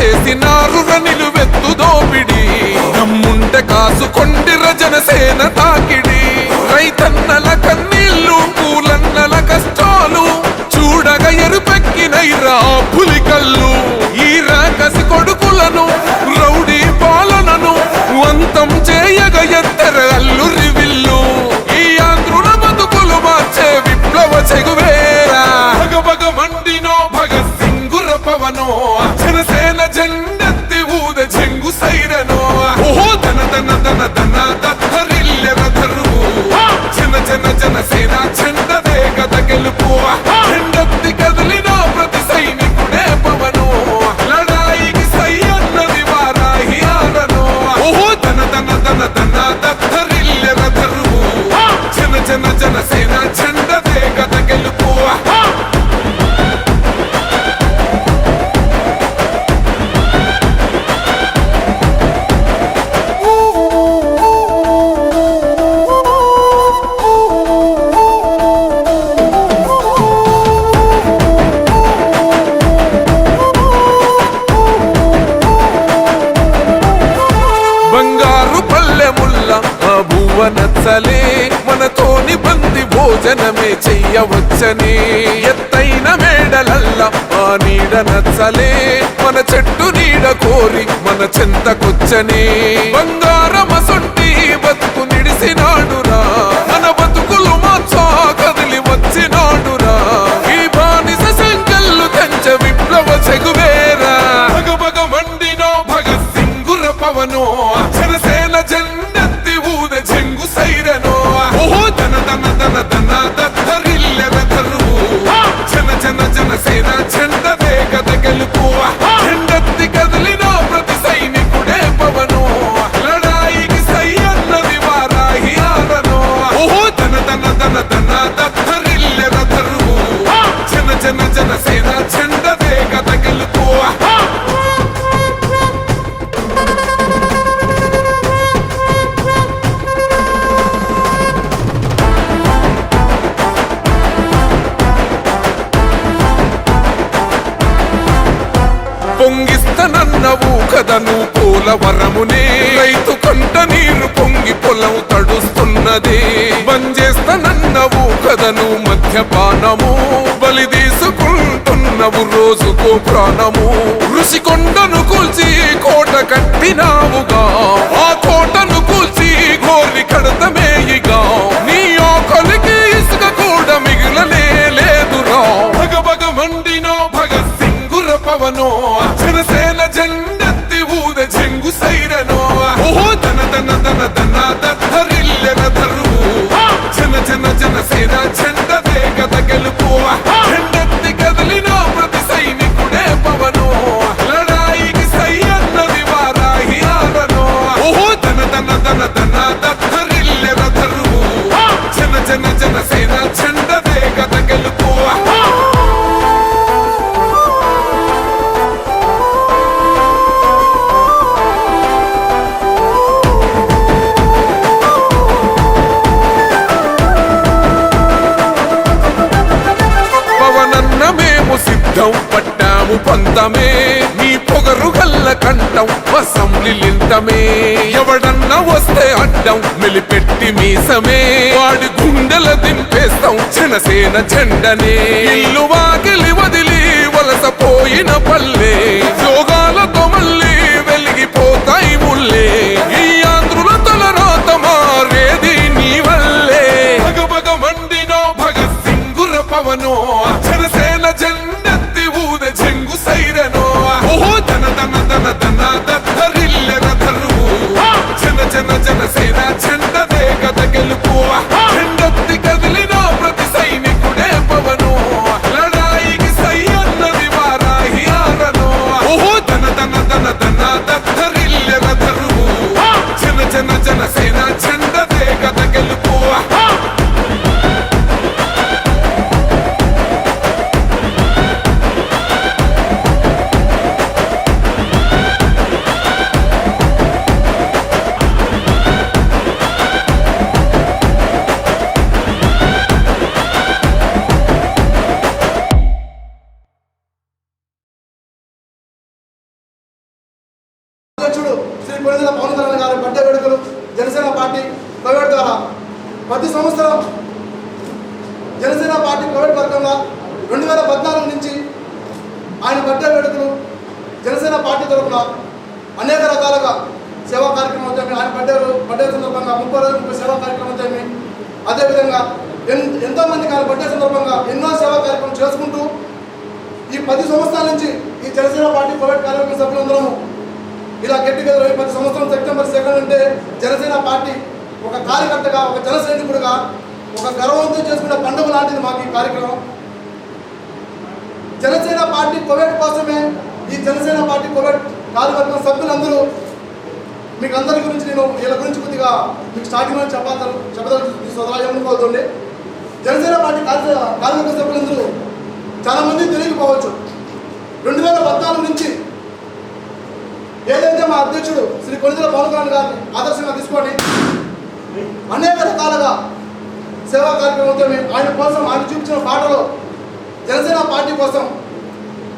చేసినారు నిలువెత్తు దోపిడి దమ్ముంటే కాసుకొండిర జనసేన తాకిడి రైతన్నల కన్నీళ్లు పూలన్నల కష్టాలు చూడగ ఎరుపెక్కినైరా పులికల్లు ఈ రాకసి కొడుకులను రౌడీ పాలనను అంతం చేయగ ఎత్తర అల్లురి విల్లు ఈ ఆంధ్రుల బతుకులు మార్చే విప్లవ చెగువేరా భగభగ మండినో భగత్ సింగుర పవనో జనసేన జెండెత్తి ఊద చెంగు సైరనో ఓహో ధన ధన ధన ధన దత్తరిల్లెర ధరువు జన జన జనసేన చెండదే గద గెలుపు చెండెత్తి కదిలిన ప్రతి సైనికుడే పవను లడాయికి సై అన్నది వారాహి ఆరనో ఓహో ధన ధన ధన ధన దత్తరిల్లెర ధరువు జన జన జనసేన చెండదే గద గెలుపు నచ్చలే మనతోని బంది భోజనమే చెయ్యవచ్చని ఎత్తైన మేడలల్ల ఆ నీడ నచ్చలే మన చెట్టు నీడ కోరి మన చెంతకొచ్చని బంగారమసొంటి బతుకు నిడిసినాడురా మన బతుకులు మార్చా కదిలి వచ్చినాడురా ఈ బానిస సంకల్లు కంచ విప్లవ చెగువేరా భగభగ మండినో భగత్ సింగుర పవనో జనసేన జెండెత్తి ఊద చెంగు సైరనో ఓహో ధన ధన ధన ధన దత్తరిల్లెర ధరువు జన జన జనసేన చెండదే గద గెలుపు చెండెత్తి కదిలిన ప్రతి సైనికుడే పవను లడాయికి సై అన్నది వారాహి ఆరనో ఓహో ధన ధన ధన ధన దత్తరిల్లెర ధరువు జన జన జనసేన చెండదే గద గెలుపు పొంగిస్తనన్నవు కదను పోలవరమునే రైతు కంట నీరు పొంగి పొలం తడుస్తున్నది బంజేస్తనన్నవు కదను మద్యపానము బలి తీసుకుంటున్నవు రోజుకో ప్రాణము ఋషికొండను కూల్చి కోట కట్టినావుగా ఆ కోటను కూల్చి గోరి కడతమేయిగా నీ ఆకలికి ఇసుక కూడా మిగిలనే లేదురా భగభగ మండినో భగత్ సింగుర పవనో జనసేన జెండెత్తి ఊద చెంగు సైరనో ఓహో ధన ధన ధన ధన దత్తరిల్లెర ధరువు జన జన జనసేన చెండదే గద గెలుపు చెండెత్తి కదిలిన ప్రతి సైనికుడే పవను లడాయికి సై అన్నది వారాహి ఆరనో ఓహో ధన ధన ధన ధన దత్తరిల్లెర ధరువు జన జన జనసేన చెండదే గద గెలుపు సిద్ధం పట్టాము పంతమే నీ పొగరు గల్ల కంఠం అసెంబ్లీలింతమే ఎవడన్నా వస్తే అడ్డం మెలిపెట్టి మీసమే వాడి గుండెల దింపేస్తాం జనసేన జెండనే ఇల్లు వాకిలి వదిలి వలసపోయిన పల్లె యోగాలతో మళ్ళీ వెలిగిపోతాయి ముల్లే ఈ ఆంధ్రుల తలరాత మారేది నీ వల్లే భగభగ మండినో భగత్ సింగుర పవనో జనసేన జెండెత్తి ఊద చెంగు సైరనో ఓహో ధన ధన ధన ధన దత్తరిల్లెర ధరువు జన జన జనసేన చెండదే గద గెలుపు చెండెత్తి కదిలిన ప్రతి సైనికుడే పవను లడాయికి సై అన్నది వారాహి ఆరనో ఓహో అధ్యక్షుడు శ్రీ కొణిదెల పవన్ కళ్యాణ్ గారి బర్త్డే వేడుకలు జనసేన పార్టీ ప్రైవేట్ ద్వారా ప్రతి సంవత్సరం జనసేన పార్టీ ప్రైవేట్ వర్గంగా 2014 నుంచి ఆయన బర్త్డే వేడుకలు జనసేన పార్టీ తరఫున అనేక రకాలుగా సేవా కార్యక్రమం అవుతాయి. ఆయన బర్త్డే సందర్భంగా 30 సేవా కార్యక్రమం అవుతాయి. అదేవిధంగా ఎంతోమంది ఆయన బర్త్డే సందర్భంగా ఎన్నో సేవా కార్యక్రమం చేసుకుంటూ ఈ 10 సంవత్సరాల నుంచి ఈ జనసేన పార్టీ ప్రైవేట్ కార్యవర్గ సభ్యులందరూ ఇలా గెట్ టుగెదర్ 10 సంవత్సరం సెప్టెంబర్ 2 అంటే జనసేన పార్టీ ఒక కార్యకర్తగా ఒక జన సైనికుడిగా ఒక గర్వంతో చేసుకునే పండుగ లాంటిది మాకు ఈ కార్యక్రమం. జనసేన పార్టీ ప్రైవేట్ కోసమే ఈ జనసేన పార్టీ ప్రైవేట్ కార్యవర్గం సభ్యులందరూ మీకు అందరి గురించి నేను వీళ్ళ గురించి కొద్దిగా మీకు స్టార్టింగ్లో చెప్పదలుచుకోవద్దండి. జనసేన పార్టీ కార్యవర్గ సభ్యులందరూ చాలామంది తెలియకపోవచ్చు. 2014 నుంచి ఏదైతే మా అధ్యక్షుడు శ్రీ కొణిదెల పవన్ కళ్యాణ్ గారిని ఆదర్శంగా తీసుకొని అనేక రకాలుగా సేవా కార్యక్రమంతో ఆయన కోసం ఆయన చూపించిన పాటలో జనసేన పార్టీ కోసం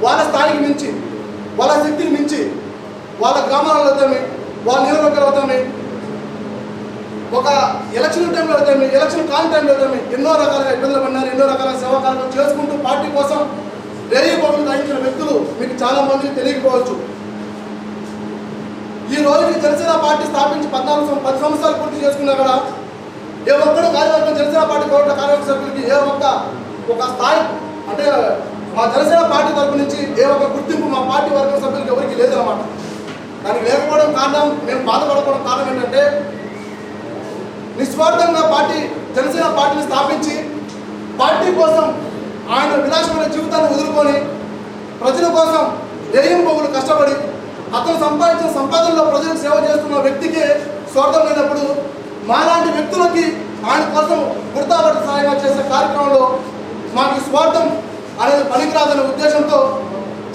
వాళ్ళ స్థాయికి మించి వాళ్ళ శక్తిని మించి వాళ్ళ గ్రామాలలో అవుతామే వాళ్ళ నియోజకవర్గాలు అవుతామే ఒక ఎలక్షన్ టైంలో అవుతామే ఎలక్షన్ కాని టైంలో అవుతామే ఎన్నో రకాలుగా ఇబ్బందులు పడినారు. ఎన్నో రకాల సేవా కార్యక్రమం చేసుకుంటూ పార్టీ కోసం రేయి పనులు తగ్గించిన వ్యక్తులు మీకు చాలా మందికి తెలియకపోవచ్చు. ఈ రోజుకి జనసేన పార్టీ స్థాపించి 10 సంవత్సరాలు పూర్తి చేసుకున్నా కూడా ఏ ఒక్కడు కార్యవర్గం జనసేన పార్టీ కోట్ల కార్యవర్గ సభ్యులకి ఏ ఒక స్థాయి అంటే మా జనసేన పార్టీ తరపు నుంచి ఏ ఒక్క గుర్తింపు మా పార్టీ వర్గం సభ్యులకి ఎవరికి లేదన్నమాట. దానికి లేకపోవడం కారణం మేము బాధపడకపోవడం కారణం ఏంటంటే నిస్వార్థంగా జనసేన పార్టీని స్థాపించి పార్టీ కోసం ఆయన విలాసమైన జీవితాన్ని వదులుకొని ప్రజల కోసం రేయింబొగులు కష్టపడి అతను సంపాదించిన సంపాదనలో ప్రజలకు సేవ చేస్తున్న వ్యక్తికి స్వార్థం లేనప్పుడు మాలాంటి వ్యక్తులకి ఆయన కోసం గుర్తాపట్ల సహాయంగా చేసే కార్యక్రమంలో మాకు స్వార్థం అనేది పనికిరాదనే ఉద్దేశంతో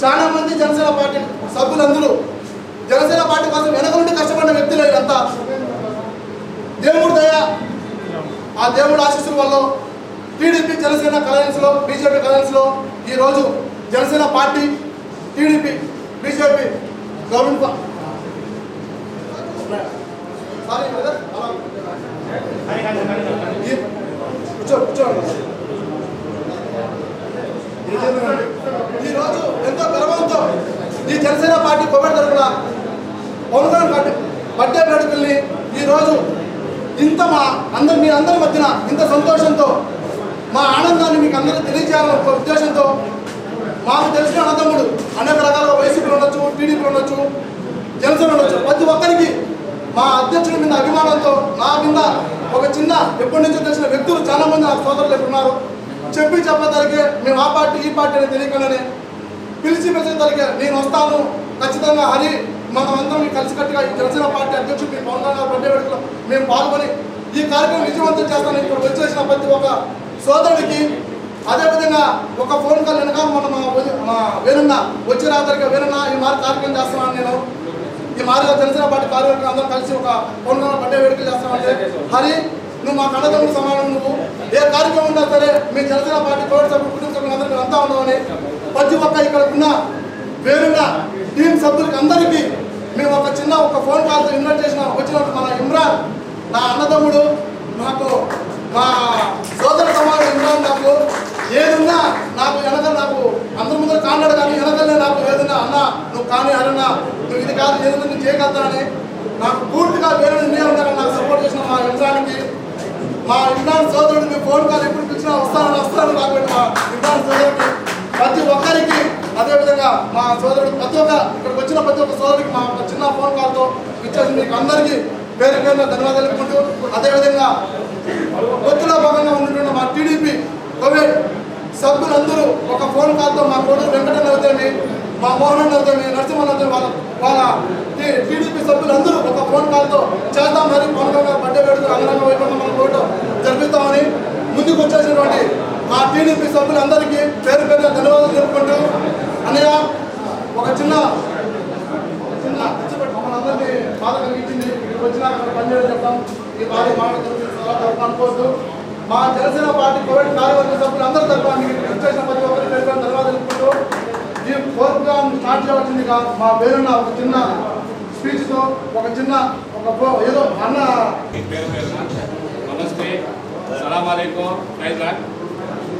చాలా మంది జనసేన పార్టీ సభ్యులందరూ జనసేన పార్టీ కోసం వెనక నుండి కష్టపడిన వ్యక్తులు ఇదంతా దేవుడి దయ ఆ దేవుడి ఆశీస్సుల వల్ల టీడీపీ జనసేన కలయన్స్లో బీజేపీ కలయన్స్లో ఈరోజు Janasena party TDP BJP government ఈరోజు ఎంతో గర్వంతో ఈ జనసేన పార్టీ కొబ్బరి తరఫున పవన్ కళ్యాణ్ బర్త్డే వేడుకల్ని ఈరోజు ఇంత మీ అందరి మధ్యన ఇంత సంతోషంతో మా ఆనందాన్ని మీకు అందరూ తెలియజేయాలన్న ఒక ఉద్దేశంతో మాకు తెలిసిన అన్నదమ్ముడు అనేక రకాల వైసీపీలు ఉండొచ్చు, టీడీపీలు ఉండొచ్చు, జనసేన ఉండొచ్చు, ప్రతి ఒక్కరికి మా అధ్యక్షుడి మీద అభిమానంతో నా మీద ఒక చిన్న ఎప్పటి నుంచో తెలిసిన వ్యక్తులు చాలా మంది నాకు సోదరులు ఉన్నారు. చెప్పేసరికి మేము ఆ పార్టీ ఈ పార్టీ అని తెలియకుండానే పిలిచేసరికి నేను వస్తాను ఖచ్చితంగా హరి మనం అందరం కలిసికట్టుగా ఈ జనసేన పార్టీ అధ్యక్షుడు మీ పవన్ కళ్యాణ్ బర్త్డే వేడుకలో మేము పాల్గొని ఈ కార్యక్రమం విజయవంతం చేస్తాను. ఇక్కడ వచ్చేసిన ప్రతి ఒక్క సోదరుడికి అదేవిధంగా ఒక ఫోన్ కాల్ వెనక మా వేణున్న వచ్చి రాత్రికి వేణున్న ఈ మారి కార్యక్రమం చేస్తున్నాను నేను ఈ మారిగా జనసేన పార్టీ కార్యక్రమం అందరం కలిసి ఒక పవన్ కళ్యాణ్ బర్త్డే వేడుకలు చేస్తామంటే హరి నువ్వు మా కన్నదమ్ముడు సమానం, నువ్వు ఏ కార్యక్రమం ఉన్నా సరే మీ జనసేన పార్టీ కోవిడ్ సభ్యులు కుటుంబ సభ్యులు అందరికీ అంతా ఉన్నామని ప్రతి ఒక్క ఇక్కడ ఉన్న వేరున్న టీం సభ్యులకి అందరికీ మేము ఒక ఫోన్ కాల్తో ఇన్వైట్ వచ్చినప్పుడు మన ఇమ్రాన్ నా అన్నదమ్ముడు నాకు మా సోదర సమాజం ఇమ్రాన్ నాకు ఏదున్నా నాకు అందరి ముందు కాన్నాడు కానీ వెనకలే నాకు ఏదన్నా అన్న నువ్వు కానీ అన్న నువ్వు ఇది కాదు ఏదన్నా నువ్వు చేయగలుగుతానని నాకు పూర్తిగా వేరే నేను ఉంటాను. నాకు సపోర్ట్ చేసిన మా ఇమ్రాన్ సోదరుడు మీ ఫోన్ కాల్ ఎప్పుడు పిలిచినా వస్తాను నాకు మా ఇమ్రాన్ సోదరుడికి ప్రతి ఒక్కరికి అదేవిధంగా మా సోదరుడు ఇక్కడికి వచ్చిన ప్రతి ఒక్క సోదరుడికి మా చిన్న ఫోన్ కాల్తో ఇచ్చేసి మీకు అందరికీ పేరు ధన్యవాదాలు తెలుపుకుంటూ అదేవిధంగా ఒత్తులో భాగంగా ఉన్నటువంటి మా టీడీపీ కోవిడ్ సభ్యులందరూ ఒక ఫోన్ కాల్తో మా కోడూరు వెంకటన్న అవుతామి, మా మోహన్ అవుతామి, నరసింహన్ అవుతామి వాళ్ళ టీడీపీ సభ్యులందరూ ఒక ఫోన్ కాల్తో చేద్దాం మరి పవన్ కళ్యాణ్ బర్త్డే వేడుకలు అంగరంగ వైభవంగా మన కోర్టు జరిపిస్తామని ముందుకు వచ్చేసినటువంటి మా టీడీపీ సభ్యులందరికీ పేరు ధన్యవాదాలు తెలుపుకుంటూ అన్నయ్య ఒక చిన్న మమ్మల్ని బాధ కలిగించింది ఇక్కడికి వచ్చినా అక్కడ పనిచేయడం చెప్తాం ఈ బాధ అనుకోవద్దు. మా జనసేన పార్టీ కోవిడ్ కార్యవర్గ సభ్యులు అందరి తరఫున చేసిన ప్రతి ఒక్కరికి పేరు ధన్యవాదాలు తెలుపుకుంటూ ఈ ప్రోగ్రామ్ స్టార్ట్ చేయవలసిందిగా మా పేరున్న ఒక చిన్న స్పీచ్తో ఒక చిన్న ఏదో అన్న నమస్తే, సలాం అలైకుం,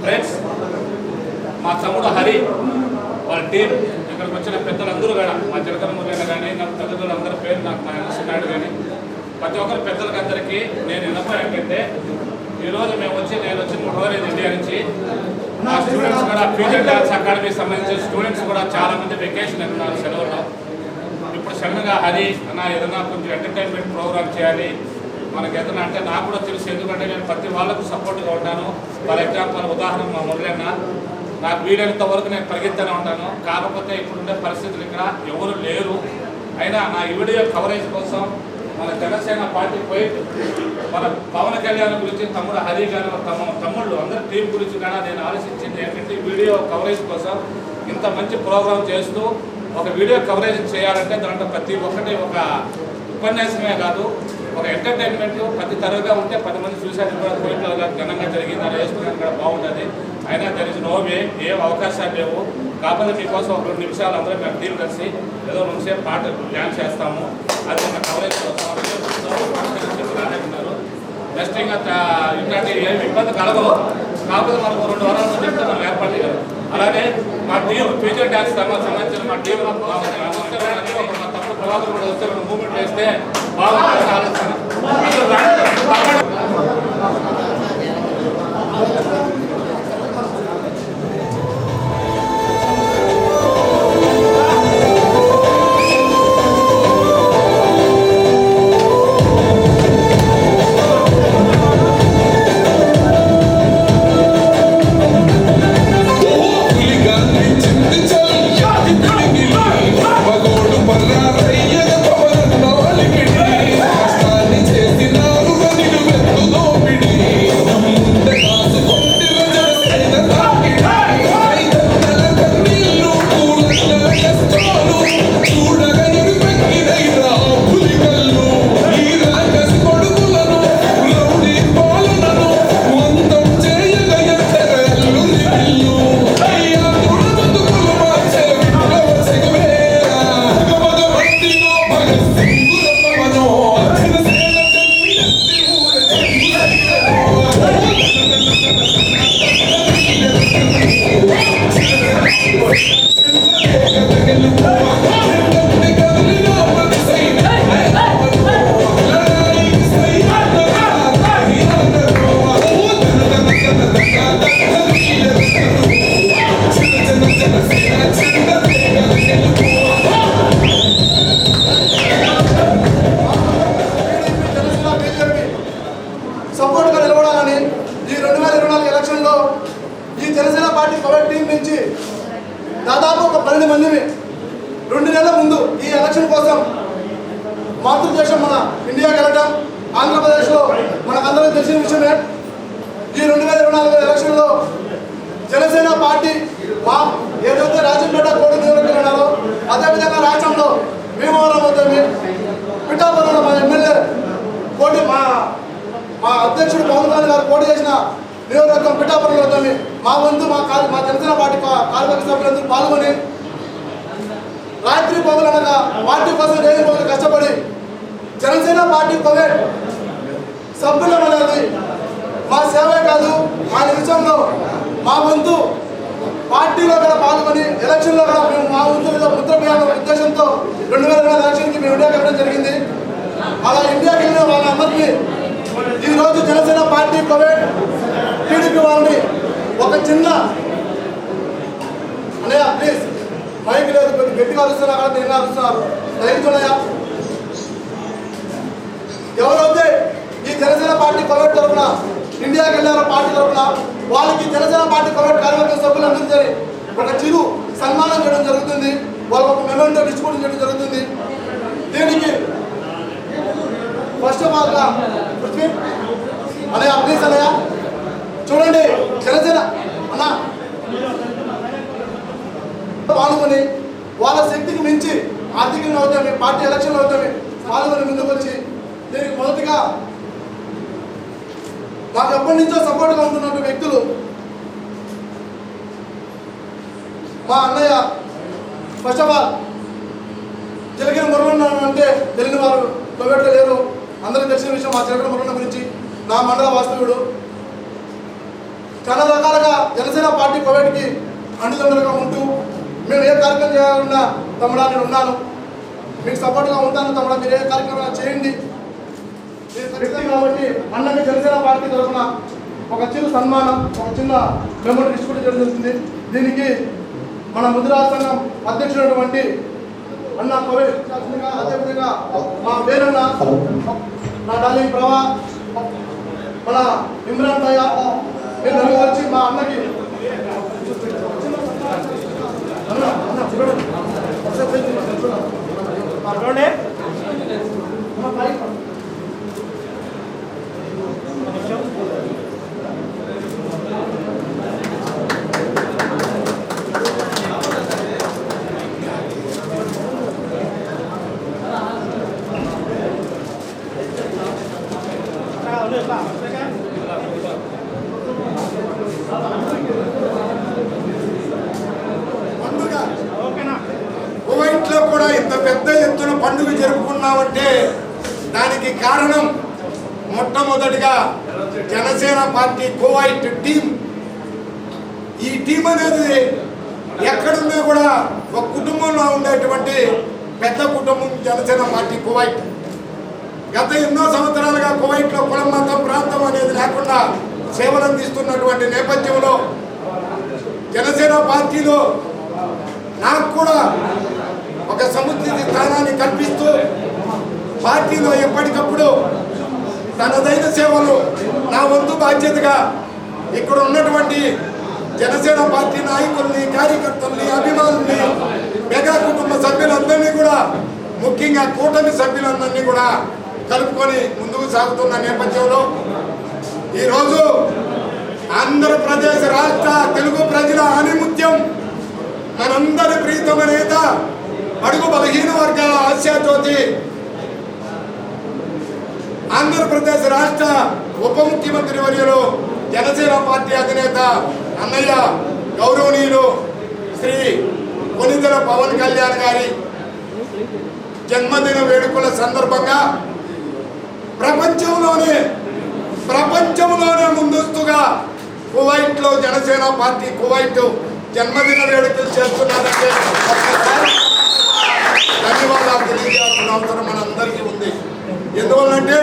ఫ్రెండ్స్. మా తమ్ముడు హరి వాళ్ళ టీం ఇక్కడికి వచ్చిన పెద్దలందరూ కూడా మా చిలకల మురళి కానీ నాకు తల్లిదండ్రులు అందరి పేరు నాకు మా నాయుడు కానీ ప్రతి ఒక్కరి పెద్దలకందరికీ నేను విన్నపం ఏంటంటే ఈరోజు నేను వచ్చి 3 రోజులు ఇండియా నుంచి మా స్టూడెంట్స్ కూడా ఫ్యూచర్ డాన్స్ అకాడమీకి సంబంధించిన స్టూడెంట్స్ కూడా చాలామంది వెకేషన్ ఉన్నారు సెలవుల్లో. ఇప్పుడు సడన్గా హరి అన్న ఏదన్నా కొంచెం ఎంటర్టైన్మెంట్ ప్రోగ్రామ్ చేయాలి మనకి ఏదన్నా అంటే నాకు కూడా తెలుసు, ఎందుకంటే నేను ప్రతి వాళ్ళకు సపోర్ట్గా ఉంటాను. ఫర్ ఎగ్జాంపుల్ ఉదాహరణ మా మురళి అన్న నాకు వీలైనంత వరకు నేను పరిగెత్తనే ఉంటాను. కాకపోతే ఇప్పుడుండే పరిస్థితులు ఇక్కడ ఎవరు లేరు. అయినా నా వీడియో కవరేజ్ కోసం మన జనసేన పార్టీ పోయి మన పవన్ కళ్యాణ్ గురించి తమ్ముడు హరి గారు తమ్ముళ్ళు అందరి టీం గురించి కూడా నేను ఆలోచించింది ఏంటంటే వీడియో కవరేజ్ కోసం ఇంత మంచి ప్రోగ్రాం చేస్తూ ఒక వీడియో కవరేజ్ చేయాలంటే దాంట్లో ప్రతి ఒక్కటి ఒక ఉపన్యాసమే కాదు, ఒక ఎంటర్టైన్మెంట్ ప్రతి తరగా ఉంటే 10 మంది చూసారు కూడా కోయిట్లో ఘనంగా జరిగింది అలా వేసుకోవడానికి కూడా బాగుంటుంది. అయినా దర్ ఇస్ నో వే, ఏం అవకాశాలు లేవు. కాకపోతే మీకోసం ఒక 2 నిమిషాలు అందరూ మేము టీం కలిసి ఏదో 2 సేపు పాట డ్యాన్స్ చేస్తాము. అది మన కవరేజ్ కోసం ఉన్నారు. నెక్స్ట్ ఇంకా ఇట్లాంటి ఏమి ఇబ్బంది కలగవు. కాకపోతే మనకు 2 వారాల నుంచి చెప్తే మనం ఏర్పాటు చేయగలం. అలాగే మా టీం ఫ్యూచర్ డ్యాన్స్ సంబంధించిన మా టీం మా తమ్ముడు ప్రభాకర్ కూడా వస్తే మూమెంట్ చేస్తే బాగుంటుంది ఆలోచన. సపోర్ట్గా నిలబడాలని ఈ 2024 ఎలక్షన్లో ఈ జనసేన పార్టీ కవర్ టీం నుంచి దాదాపు ఒక 12 మందిని 2 నెలల ముందు ఈ ఎలక్షన్ కోసం మాతృదేశం మన ఇండియాకి వెళ్ళటం, ఆంధ్రప్రదేశ్లో మనకందరికీ తెలిసిన విషయమే. ఈ 2024 ఎలక్షన్లో జనసేన పార్టీ మా ఏదైతే రాజంపేట కోటి నియోజకవర్గంలో ఉన్నారో అదేవిధంగా రాష్ట్రంలో భీమవరం అవుతుంది, పిఠాపురంలో మా ఎమ్మెల్యే కోటి మా అధ్యక్షుడు పవన్ కళ్యాణ్ గారు పోటీ చేసిన నియోజకవర్గం పిఠాపురంలో అవుతుంది. మా వంతు మా జనసేన పార్టీ కార్యవర్గ సభ్యులందరూ పాల్గొని రాత్రి పగలనగా పార్టీ కోసం రేపు పగలు కష్టపడి జనసేన పార్టీ కోవిడ్ సభ్యులం అనేది మా సేవే కాదు, ఆ విషయంలో మా వంతు పార్టీలో కూడా పాల్గొని ఎలక్షన్లో కూడా మేము మా వంతు ముద్ర వేయాలనే ఉద్దేశంతో 2020 ఎలక్షన్కి మేము ఇండియాకి వెళ్ళడం జరిగింది. అలా ఇండియాకి వెళ్ళిన వాళ్ళందరికీ ఈరోజు జనసేన పార్టీ కోవిడ్ టీడీపీ వాళ్ళని ఒక చిన్న అన్నయ్య ప్లీజ్ మైక్ లేదు, కొద్ది గట్టిగా అరుస్తున్నా కదా, తిరిగి అరుస్తున్నారు, దయచున్నాయా. ఎవరైతే ఈ జనసేన పార్టీ కోవిడ్ తరఫున ఇండియాకి వెళ్ళారో పార్టీ తరఫున వాళ్ళకి జనసేన పార్టీ కోవిడ్ కార్యవర్గ సభ్యులందరికీ ఒక చిరు సన్మానం చేయడం జరుగుతుంది. వాళ్ళకు ఒక మెమెంటో డిస్ట్రిబ్యూట్ చేయడం జరుగుతుంది. దీనికి ఫస్ట్ ఆఫ్ ఆల్ పృథ్వీ అన్నయ్య ప్లీజ్ అన్నయ్య చూడండి, జనసేన అన్న పాల్గొని వాళ్ళ శక్తికి మించి ఆర్థికంగా అవుతామే, పార్టీ ఎలక్షన్లు అవుతామే పాల్గొని ముందుకు వచ్చి దీనికి మొదటిగా మాకు ఎప్పటి నుంచో సపోర్ట్గా ఉంటున్నటువంటి వ్యక్తులు మా అన్నయ్య. ఫస్ట్ ఆఫ్ ఆల్ జరిగిన మురళి అంటే మా చిలకల మురళి గురించి, నా మండల వాస్తవ్యుడు, చాలా రకాలుగా జనసేన పార్టీ కోవిడ్కి అండుదండలుగా ఉంటూ మేము ఏ కార్యక్రమం చేయాలన్నా తమ్ముడా నేను ఉన్నాను, మీకు సపోర్ట్గా ఉంటాను తమ్ముడా, మీరు ఏ కార్యక్రమం చేయండి కాబట్టి అన్నకి జనసేన పార్టీ తరఫున ఒక చిన్న సన్మానం, ఒక చిన్న మెమరీ డిస్ట్రిబ్యూట్ చేయడం జరుగుతుంది. దీనికి మన ముదిరాజ సంఘం అధ్యక్షుడైనటువంటి అన్న కోవిడ్ అదేవిధంగా మా వేరన్న, నా డార్లింగ్ ప్రభా, మన ఇమ్రాన్ భయ్య, మీరు నలుగురు వచ్చి మా అన్నకి కువైట్లో కూడా ఇంత పెద్ద ఎత్తున పండుగ జరుపుకున్నామంటే దానికి కారణం మొట్టమొదటిగా జనసేన పార్టీ కువైట్ టీం. ఈ టీం అనేది ఎక్కడున్నా కూడా ఒక కుటుంబంలో ఉండేటువంటి పెద్ద కుటుంబం జనసేన పార్టీ కువైట్. గత ఎన్నో సంవత్సరాలుగా కువైట్లో కులం మతం ప్రాంతం అనేది లేకుండా సేవలు అందిస్తున్నటువంటి నేపథ్యంలో జనసేన పార్టీలో నాకు కూడా ఒక సముచిత స్థానాన్ని కల్పిస్తూ పార్టీలో ఎప్పటికప్పుడు తనదైన సేవలు నా వంతు బాధ్యతగా ఇక్కడ ఉన్నటువంటి జనసేన పార్టీ నాయకుల్ని, కార్యకర్తల్ని, అభిమానుల్ని, మెగా కుటుంబ సభ్యులందరినీ కూడా, ముఖ్యంగా కూటమి సభ్యులందరినీ కూడా కలుపుకొని ముందుకు సాగుతున్న నేపథ్యంలో ఈరోజు ఆంధ్రప్రదేశ్ రాష్ట్ర తెలుగు ప్రజల ఆణిముత్యం, మనందరి ప్రీతమ నేత, అడుగు బలహీన వర్గాల ఆశాజ్యోతి, ఆంధ్రప్రదేశ్ రాష్ట్ర ఉప ముఖ్యమంత్రి వర్యులు, జనసేన పార్టీ అధినేత అన్నయ్య గౌరవనీయులు శ్రీ కొనిదెల పవన్ కళ్యాణ్ గారి జన్మదిన వేడుకల సందర్భంగా ప్రపంచంలోనే ముందస్తుగా కువైట్లో జనసేన పార్టీ కువైట్ జన్మదిన వేడుకలు చేస్తున్నారంటే ధన్యవాదాలు తెలియజేయాల్సిన అవసరం మనందరికీ ఉంది. ఎందువల్లంటే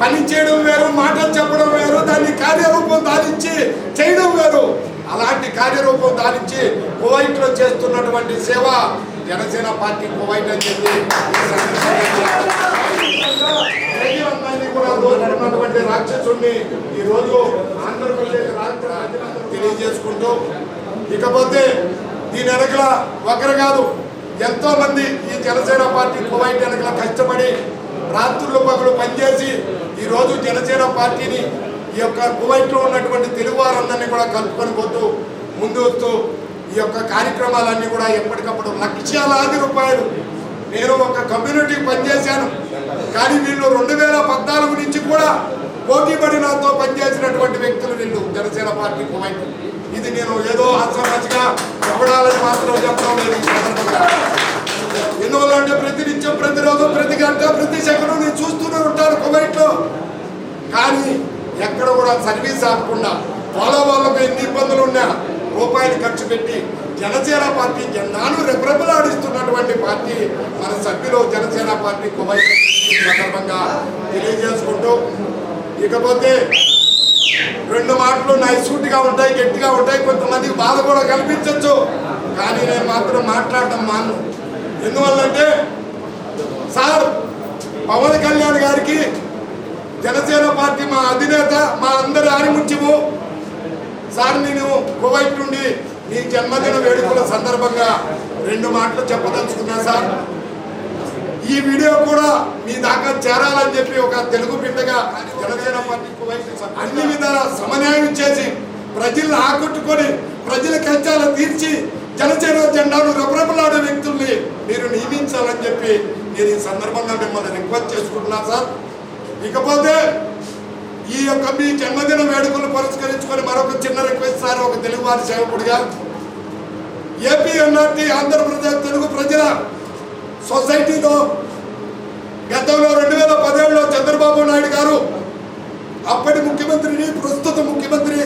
పని చేయడం వేరు, మాటలు చెప్పడం వేరు, దాన్ని కార్యరూపం దాల్చి చేయడం వేరు. అలాంటి కార్యరూపం దాల్చి కువైట్లో చేస్తున్నటువంటి సేవ జనసేన పార్టీ కువైట్ అని చెప్పి కూడా దోచుకున్నటువంటి రాక్షసుడిని ఈరోజు ఆంధ్రప్రదేశ్ రాష్ట్ర తెలియజేసుకుంటూ, ఇకపోతే దీని వెనకల ఒకరు కాదు ఎంతో మంది ఈ జనసేన పార్టీ కువైట్ వెనకల కష్టపడి రాత్రులు పగలు పనిచేసి ఈరోజు జనసేన పార్టీని ఈ యొక్క కువైట్లో ఉన్నటువంటి తెలుగు వారందరినీ కూడా కలుపుకొని పోతూ ముందు వస్తూ ఈ యొక్క కార్యక్రమాలన్నీ కూడా ఎప్పటికప్పుడు లక్షలాది రూపాయలు. నేను ఒక కమ్యూనిటీకి పనిచేశాను, కానీ వీళ్ళు 2014 నుంచి కూడా పోటీపడి నాతో పనిచేసినటువంటి వ్యక్తులు వీళ్ళు జనసేన పార్టీ కువైట్. ఇది నేను ఏదో హాస్యరాజుగా చెప్పడాలని మాత్రం చెప్పడం లేదు. ఎందువల్లంటే ప్రతినిత్యం, ప్రతిరోజు, ప్రతి గంట, ప్రతి సెకండ్ నేను చూస్తూనే ఉంటాను కువైట్లో. కానీ ఎక్కడ కూడా సర్వీస్ ఆపకుండా వాళ్ళకు ఎన్ని ఇబ్బందులు ఉన్నా రూపాయలు ఖర్చు పెట్టి జనసేన పార్టీ జెండాను రెపరెపలాడిస్తున్నటువంటి పార్టీ మన సభ్యులు జనసేన పార్టీ కువైట్ సందర్భంగా తెలియజేసుకుంటూ, ఇకపోతే 2 మాటలు నైసూటిగా ఉంటాయి, గట్టిగా ఉంటాయి, కొంతమందికి బాధ కూడా కల్పించవచ్చు. కానీ నేను మాత్రం మాట్లాడటం మాను. ఎందువల్లంటే సార్ పవన్ కళ్యాణ్ గారికి జనసేన పార్టీ మా అధినేత, మా అందరి ఆణిముత్యము సార్, నేను కువైట్ నుండి నీ జన్మదిన వేడుకల సందర్భంగా 2 మాటలు చెప్పదలుచుకున్నా సార్. ఈ వీడియో కూడా మీ దాకా చేరాలని చెప్పి ఒక తెలుగు బిడ్డగా జనసేన పార్టీ కువైట్ అన్ని విధాల సమన్వయం చేసి ప్రజలను ఆకట్టుకొని ప్రజల కష్టాలు తీర్చి జనసేన జెండాను రెపరెపలాడే వ్యక్తుల్ని మీరు నియమించాలని చెప్పి నేను ఈ సందర్భంగా మిమ్మల్ని రిక్వెస్ట్ చేసుకుంటున్నా సార్. ఇకపోతే ఈ యొక్క మీ జన్మదిన వేడుకలు పురస్కరించుకొని మరొక చిన్న రిక్వెస్ట్ సార్, ఒక తెలుగువారి సేవకుడిగా ఏపీ ఎన్ఆర్టీ ఆంధ్రప్రదేశ్ తెలుగు ప్రజల సొసైటీలో గతంలో 2017లో చంద్రబాబు చంద్రబాబు నాయుడు గారు అప్పటి ముఖ్యమంత్రిని ప్రస్తుత ముఖ్యమంత్రి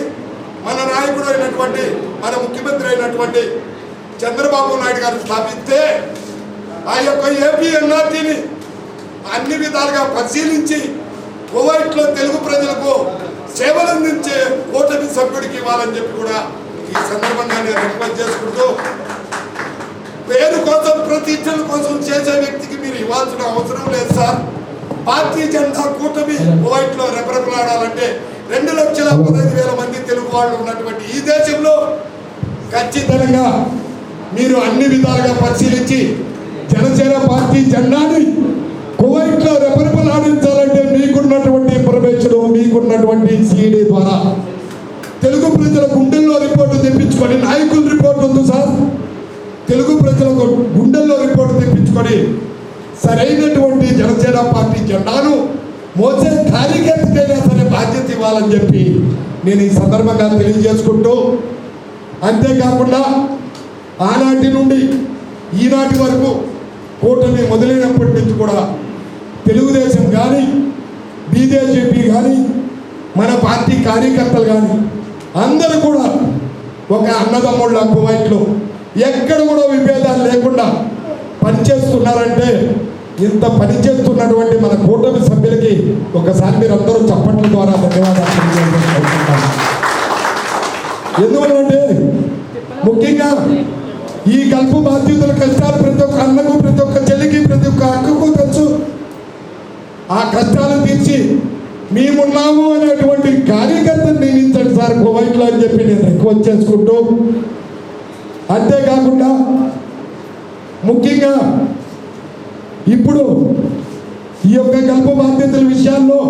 మన నాయకుడు అయినటువంటి మన ముఖ్యమంత్రి అయినటువంటి చంద్రబాబు నాయుడు గారు స్థాపిస్తే ఆ యొక్క ఏపీ ఎన్ఆర్టీని అన్ని విధాలుగా పరిశీలించి కువైట్లో తెలుగు ప్రజలకు సేవలు అందించే కూటమి సభ్యుడికి ఇవ్వాలని చెప్పి కూడా ఈ సందర్భంగా నేను రిక్వెస్ట్ చేసుకుంటూ, పేరు కోసం ప్రతిష్టల కోసం చేసే వ్యక్తికి మీరు ఇవ్వాల్సిన అవసరం లేదు సార్. పార్టీ జెండా కూటమి కువైట్లో రెపరెపలాడాలంటే 2,15,000 మంది తెలుగు వాళ్ళు ఉన్నటువంటి ఈ దేశంలో ఖచ్చితంగా మీరు అన్ని విధాలుగా పరిశీలించి జనసేన పార్టీ జెండాని కువైట్లో రెపరెపలాడించాలంటే మీకున్నటువంటి ఇన్ఫర్మేషన్, మీకున్నటువంటి సిఐడి ద్వారా తెలుగు ప్రజల గుండెల్లో రిపోర్టు తెప్పించుకొని, నాయకుల రిపోర్ట్ ఉంది సార్, తెలుగు ప్రజల గుండెల్లో రిపోర్టు తెప్పించుకొని సరైనటువంటి జనసేన పార్టీ జెండాను మోసే కార్యకర్తకైనా సరే బాధ్యత ఇవ్వాలని చెప్పి నేను ఈ సందర్భంగా తెలియజేసుకుంటూ, అంతేకాకుండా ఆనాటి నుండి ఈనాటి వరకు కూటమి మొదలైనప్పటి నుంచి కూడా తెలుగుదేశం కానీ బీజేపీ కానీ మన పార్టీ కార్యకర్తలు కానీ అందరూ కూడా ఒక అన్నదమ్ముళ్ళ కువైట్లో ఎక్కడ కూడా విభేదాలు లేకుండా పనిచేస్తున్నారంటే, ఇంత పనిచేస్తున్నటువంటి మన కూటమి సభ్యులకి ఒకసారి మీరు అందరూ చప్పట్ల ద్వారా ధన్యవాదాలు తెలియజేసుకుంటున్నాను. ఎందువల్లంటే ముఖ్యంగా ఈ గల్ఫ్ బాధ్యతల కష్టాలు ప్రతి ఒక్క అన్నకు, ప్రతి ఒక్క చెల్లికి, ప్రతి ఒక్క అక్కకు తెలుసు. ఆ కష్టాలు తీర్చి మేమున్నాము అనేటువంటి కార్యకర్తను నియమించండి సార్ కువైట్లో అని చెప్పి నేను రిక్వెస్ట్ చేసుకుంటూ, అంతేకాకుండా ముఖ్యంగా ఇప్పుడు ఈ యొక్క గల్ఫ్ బాధ్యతల విషయాల్లో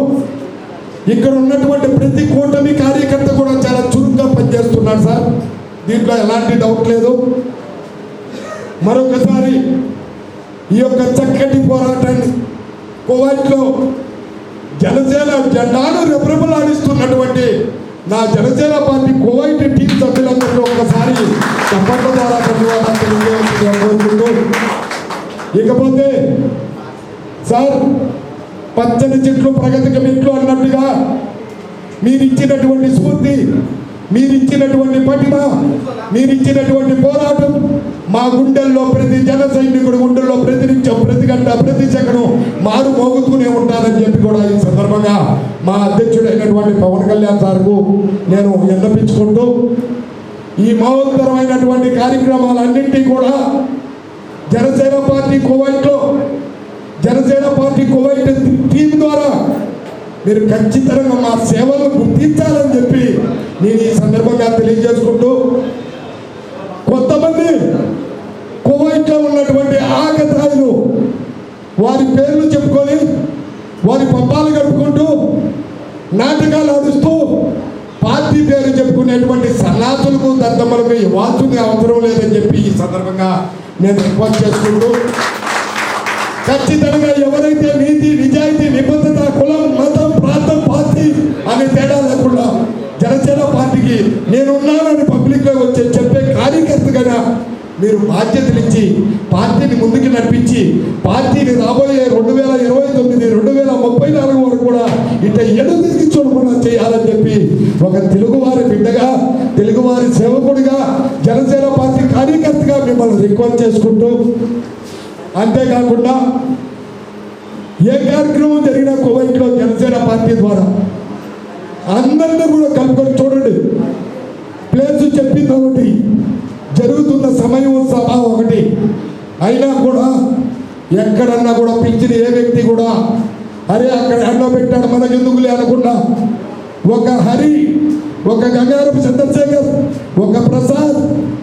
ఇక్కడ ఉన్నటువంటి ప్రతి కూటమి కార్యకర్త కూడా చాలా చురుగ్గా పనిచేస్తున్నాడు సార్, దీంట్లో ఎలాంటి డౌట్ లేదు. మరొకసారి ఈ యొక్క చక్కటి పోరాటాన్ని కువైట్లో జనసేన జెండాను రెపరెపలాడిస్తున్నటువంటి నా జనసేన పార్టీ కువైట్ టీం సభ్యులందరికీ ఒక్కసారి చప్పట్ల ద్వారా ధన్యవాదాలు తెలియజేస్తూ, ఇకపోతే సార్ పచ్చని చెట్లు ప్రగతికి మెట్లు అన్నట్టుగా మీరిచ్చినటువంటి స్ఫూర్తి, మీరిచ్చినటువంటి పటిమ, మీరిచ్చినటువంటి పోరాటం మా గుండెల్లో, ప్రతి జన సైనికుడి గుండెల్లో ప్రతి నిమిషం, ప్రతి గంట, ప్రతి సెకను మారు మోగుతూనే ఉంటారని చెప్పి కూడా ఈ సందర్భంగా మా అధ్యక్షుడైనటువంటి పవన్ కళ్యాణ్ సార్కు నేను విన్నపించుకుంటూ, ఈ మహోత్తరమైనటువంటి కార్యక్రమాలన్నింటినీ కూడా జనసేన పార్టీ కువైట్లో, జనసేన పార్టీ కువైట్ టీం ద్వారా మీరు ఖచ్చితంగా మా సేవలను గుర్తించాలని చెప్పి నేను ఈ సందర్భంగా తెలియజేసుకుంటూ, కొంతమంది కువైట్లో ఉన్నటువంటి ఆకతాయిలు వారి పేర్లు చెప్పుకొని వారి పబ్బాలు గడుపుకుంటూ నాటకాలు ఆడిస్తూ పార్టీ పేరు చెప్పుకునేటువంటి సన్నాసులకు, దద్దమ్మలకు ఇవ్వాల్సిన అవసరం లేదని చెప్పి ఈ సందర్భంగా నేను రిక్వెస్ట్ చేసుకుంటూ, ఖచ్చితంగా ఎవరైతే నీతి, నిజాయితీ, నిబద్ధత, కులం, మతం, ప్రాంతం, పార్టీ అనే తేడా లేకుండా జనసేన పార్టీకి నేనున్నానని పబ్లిక్లో వచ్చి చెప్పే కార్యకర్తగా మీరు బాధ్యతలు ఇచ్చి పార్టీని ముందుకు నడిపించి పార్టీని రాబోయే 2029, 2034 వరకు కూడా ఇట్లా ఎదుగుదిరిగి చూడకుండా చేయాలని చెప్పి ఒక తెలుగువారి బిడ్డగా, తెలుగువారి సేవకుడిగా, జనసేన పార్టీ కార్యకర్తగా మిమ్మల్ని రిక్వెస్ట్ చేసుకుంటూ, అంతేకాకుండా ఏ కార్యక్రమం జరిగినా కువైట్లో జనసేన పార్టీ ద్వారా అందరినీ కూడా కలుపుకొని చూడండి. ప్లేస్ చెప్పింది ఒకటి, జరుగుతున్న సమయం సభ ఒకటి, అయినా కూడా ఎక్కడన్నా కూడా పిలిచిన ఏ వ్యక్తి కూడా అరే అక్కడ ఎండ పెట్టాడు మనకు ఎందుకులే అనకుండా ఒక హరి, ఒక గంగారపు చంద్రశేఖర్, ఒక ప్రసాద్,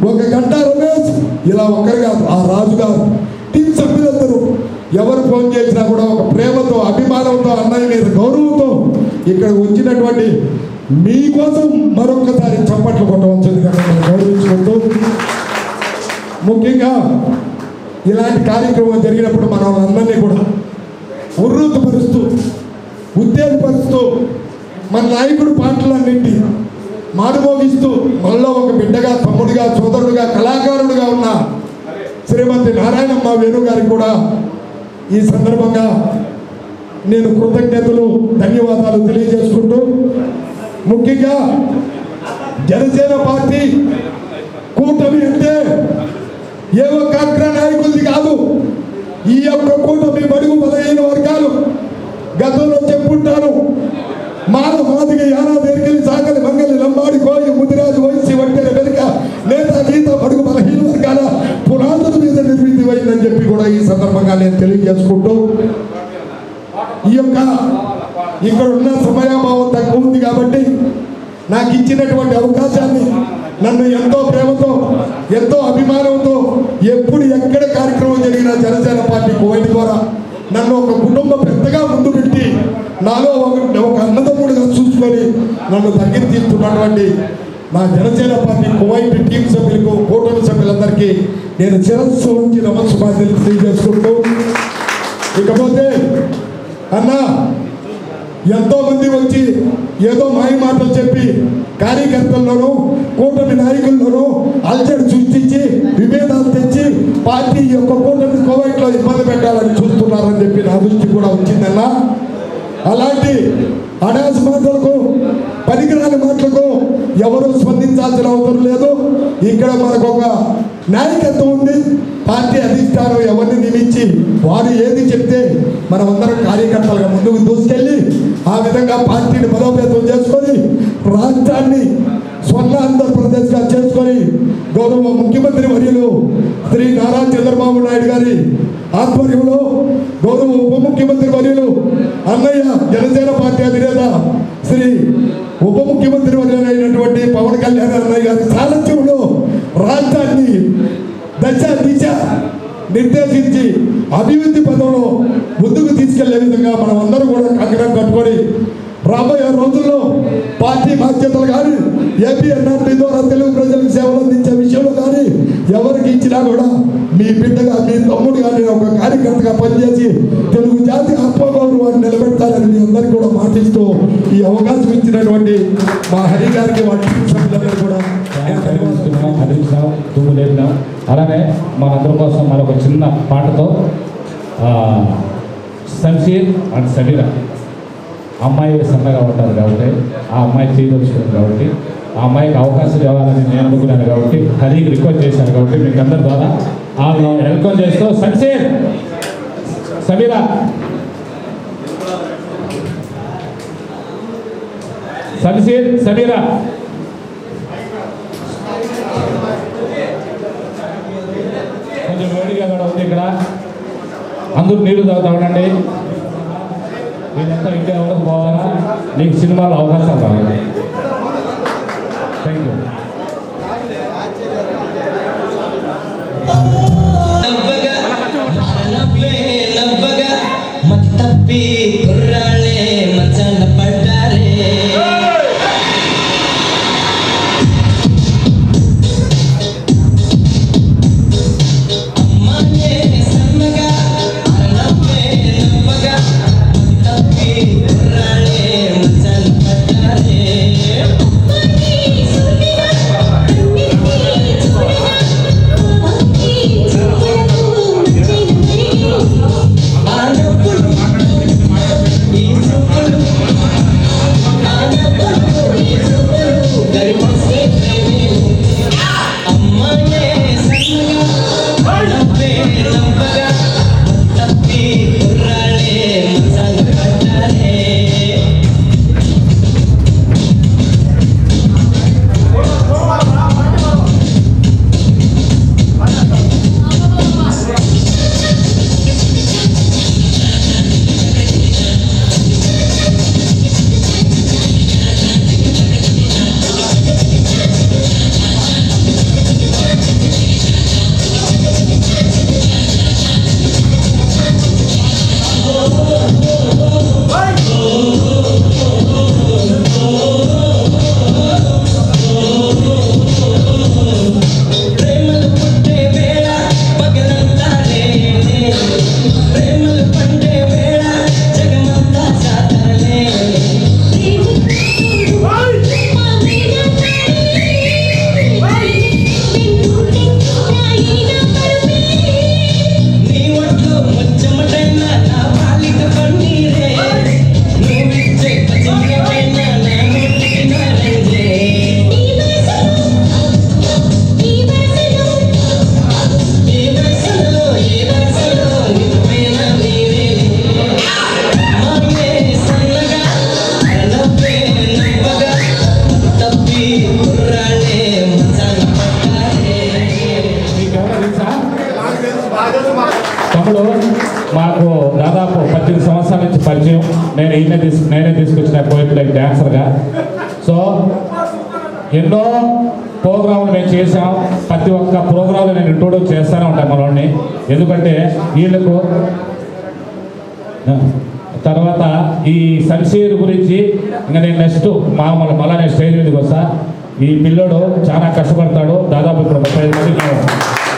ఒక గంటా రమేష్, ఇలా ఒకరు కాదు, ఆ రాజు గారు టీం సభ్యులందరూ ఎవరు ఫోన్ చేసినా కూడా ఒక ప్రేమతో, అభిమానంతో, అన్నయ్య మీద గౌరవంతో ఇక్కడ వచ్చినటువంటి మీకోసం మరొకసారి చప్పట్లు కొట్టవలసింది కదా గౌరవించుకుంటూ, ముఖ్యంగా ఇలాంటి కార్యక్రమం జరిగినప్పుడు మనం అందరినీ కూడా ఉర్రూతపరుస్తూ, ఉత్తేజపరుస్తూ, మన నాయకుడు పాటలన్నింటి మారుమోగిస్తూ మనలో ఒక బిడ్డగా, తమ్ముడిగా, సోదరుడుగా, కళాకారుడుగా ఉన్న శ్రీమతి నారాయణమ్మ వేణు గారికి కూడా ఈ సందర్భంగా నేను కృతజ్ఞతలు ధన్యవాదాలు తెలియజేసుకుంటూ ముఖ్యంగా జనసేన పార్టీ కూటమి అంటే ఏ ఒక్క అగ్ర నాయకులది కాదు. ఈ యొక్క కూటమి బడుగు బలహీన వర్గాలు గతంలో చెప్పుంటాను. మాదిగ యానాది ఎరికలి సాగలి మంగలి లంబాడి కోయి ముదిరాజు వయసి వంటెల వెనుక నేత గీత బడుగు బలహీన వర్గాల పునాదుల మీద నిర్మితి అయిందని చెప్పి కూడా ఈ సందర్భంగా నేను తెలియజేసుకుంటూ ఈ యొక్క ఇక్కడ ఉన్న సమయాభావం తక్కువ ఉంది కాబట్టి నాకు ఇచ్చినటువంటి అవకాశాన్ని నన్ను ఎంతో ప్రేమతో ఎంతో అభిమానంతో ఎప్పుడు ఎక్కడ కార్యక్రమం జరిగినా జనసేన పార్టీ కువైట్ ద్వారా నన్ను ఒక కుటుంబ పెద్దగా ముందు పెట్టి నాలో ఒక అన్నదమ్ముడుగా చూసుకొని నన్ను దగ్గర తీసుకున్నటువంటి నా జనసేన పార్టీ కువైట్ టీం సభ్యులకు కూటమి సభ్యులందరికీ నేను శిరస్సు నుంచి నమస్కారాలు తెలియజేసుకుంటూ ఇకపోతే అన్న ఎంతో మంది వచ్చి ఏదో మాయ మాటలు చెప్పి కార్యకర్తల్లోనూ కూటమి నాయకుల్లోనూ అల్చడి సృష్టించి విభేదాలు తెచ్చి పార్టీ యొక్క కూటమి కోవైట్లో ఇబ్బంది పెట్టాలని చూస్తున్నారని చెప్పి నా దృష్టి కూడా వచ్చిందన్న. అలాంటి అడాస్ మాటలకు పనికిరాని మాటలకు ఎవరు స్పందించాల్సిన అవసరం లేదు. ఇక్కడ మనకు ఒక నాయకత్వం ఉంది. పార్టీ అధిష్టానం ఎవరిని నియమించి వారు ఏది చెప్తే మనమందరం కార్యకర్తలుగా ముందుకు దూసుకెళ్ళి ఆ విధంగా పార్టీని బలోపేతం చేసుకొని రాష్ట్రాన్ని స్వర్ణ ఆంధ్రప్రదేశ్గా చేసుకొని గౌరవ ముఖ్యమంత్రి వర్యులు శ్రీ నారా చంద్రబాబు నాయుడు గారి ఆధ్వర్యంలో గౌరవ ఉప ముఖ్యమంత్రి వర్యులు అన్నయ్య జనసేన పార్టీ అధినేత శ్రీ ఉప ముఖ్యమంత్రి వర్యులైనటువంటి పవన్ కళ్యాణ్ అన్నయ్య గారి సారథ్యంలో రాష్ట్రాన్ని దశ దిశ నిర్దేశించి అభివృద్ధి పదంలో ముందుకు తీసుకెళ్లే విధంగా మనం అందరూ కూడా కంకణం కట్టుకొని రాబోయే రోజుల్లో పార్టీ బాధ్యతలు కానీ ఏపీ ఎన్ఆర్టీ ద్వారా తెలుగు ప్రజలకు సేవలు అందించే విషయంలో కానీ ఎవరికి ఇచ్చినా కూడా మీ బిడ్డగా మీ తమ్ముడు కానీ ఒక కార్యకర్తగా పనిచేసి తెలుగు జాతి ఆత్మగౌరవాన్ని నిలబెట్టాలని మీ అందరికీ కూడా మాటిస్తూ ఈ అవకాశం ఇచ్చినటువంటి మా హరి గారికి వాటి సభ్యులందరూ కూడా తుమ్ము లేపినాం. అలానే మనందరి కోసం మరొక చిన్న పాటతో శంషీర్ అండ్ సమీరా అమ్మాయి సన్నగా ఉంటారు కాబట్టి ఆ అమ్మాయి చేయదలుచుకుంది కాబట్టి ఆ అమ్మాయికి అవకాశం ఇవ్వాలని నేను అనుకున్నాను కాబట్టి హరికి రిక్వెస్ట్ చేశాను కాబట్టి మీకు అందరి ద్వారా వాళ్ళని వెల్కమ్ చేస్తూ శంషీర్ సమీరా శంషీర్ సమీరా కొంచెం వేడిగా కూడా ఉంది ఇక్కడ. అందరూ నీళ్లు తాగుతా ఉండండి. మీరంతా ఇంటి ఎవరికి పోవాలా నీకు సినిమాలో అవకాశాలు కావాలి. Thank you. నీ ఒంట్లో ముచ్చమటైన నా బాలిక పన్నీరే నేనే తీసుకొచ్చిన పోయిట్ డ్యాన్సర్గా. సో ఎన్నో ప్రోగ్రాములు మేము చేసాం. ప్రతి ఒక్క ప్రోగ్రాంలో నేను ఇంట్రొడ్యూస్ చేస్తూనే ఉంటాను మనోడిని. ఎందుకంటే వీళ్ళకు తర్వాత ఈ సన్సీర్ గురించి ఇంకా నేను నెక్స్ట్ మళ్ళీ నేను స్టేజ్ మీదకి వస్తా. ఈ పిల్లోడు చాలా కష్టపడతాడు. దాదాపు ఇప్పుడు 35 మంది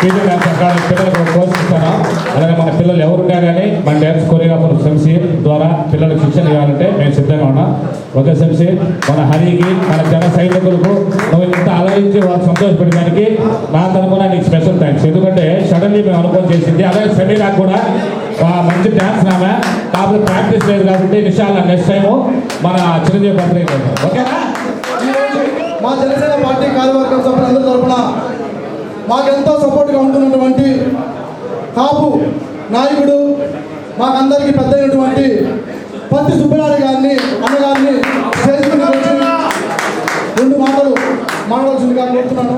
పీజీ డ్యాన్స్ అకాడమీ పిల్లలకు ప్రోత్సహిస్తాను. అలాగే మన పిల్లలు ఎవరున్నా కానీ మన డ్యాన్స్ కొరియోగ్రాఫర్ శంసీర్ ద్వారా పిల్లలకు శిక్షణ ఇవ్వాలంటే మేము సిద్ధంగా ఉన్నాం. ఓకే శంసీర్, మన హరికి మన జన సైనికులకు నువ్వు ఇంత ఆలోచించి వాళ్ళు సంతోషపడడానికి నా తరఫున నీకు స్పెషల్ థ్యాంక్స్. ఎందుకంటే సడన్లీ మేము అనుభవం చేసింది. అలాగే సమీరాకు కూడా మంచి డ్యాన్స్ నామే, కాకపోతే ప్రాక్టీస్ లేదు కాబట్టి నిషాల నెక్స్ట్ టైము మన చిరంజీవి బర్త్డే ఓకేనా. మా జనసేన పార్టీ కార్యవర్గ సభ్యులందరి తరఫున మాకెంతో సపోర్ట్గా ఉంటున్నటువంటి కాపు నాయకుడు, మాకందరికీ పెద్ద అయినటువంటి పత్తి సుబ్బరాజు గారిని అన్నగారిని చేసుకుని వచ్చి 2 మాటలు మాట్లాడాల్సిందిగా కోరుతున్నాను.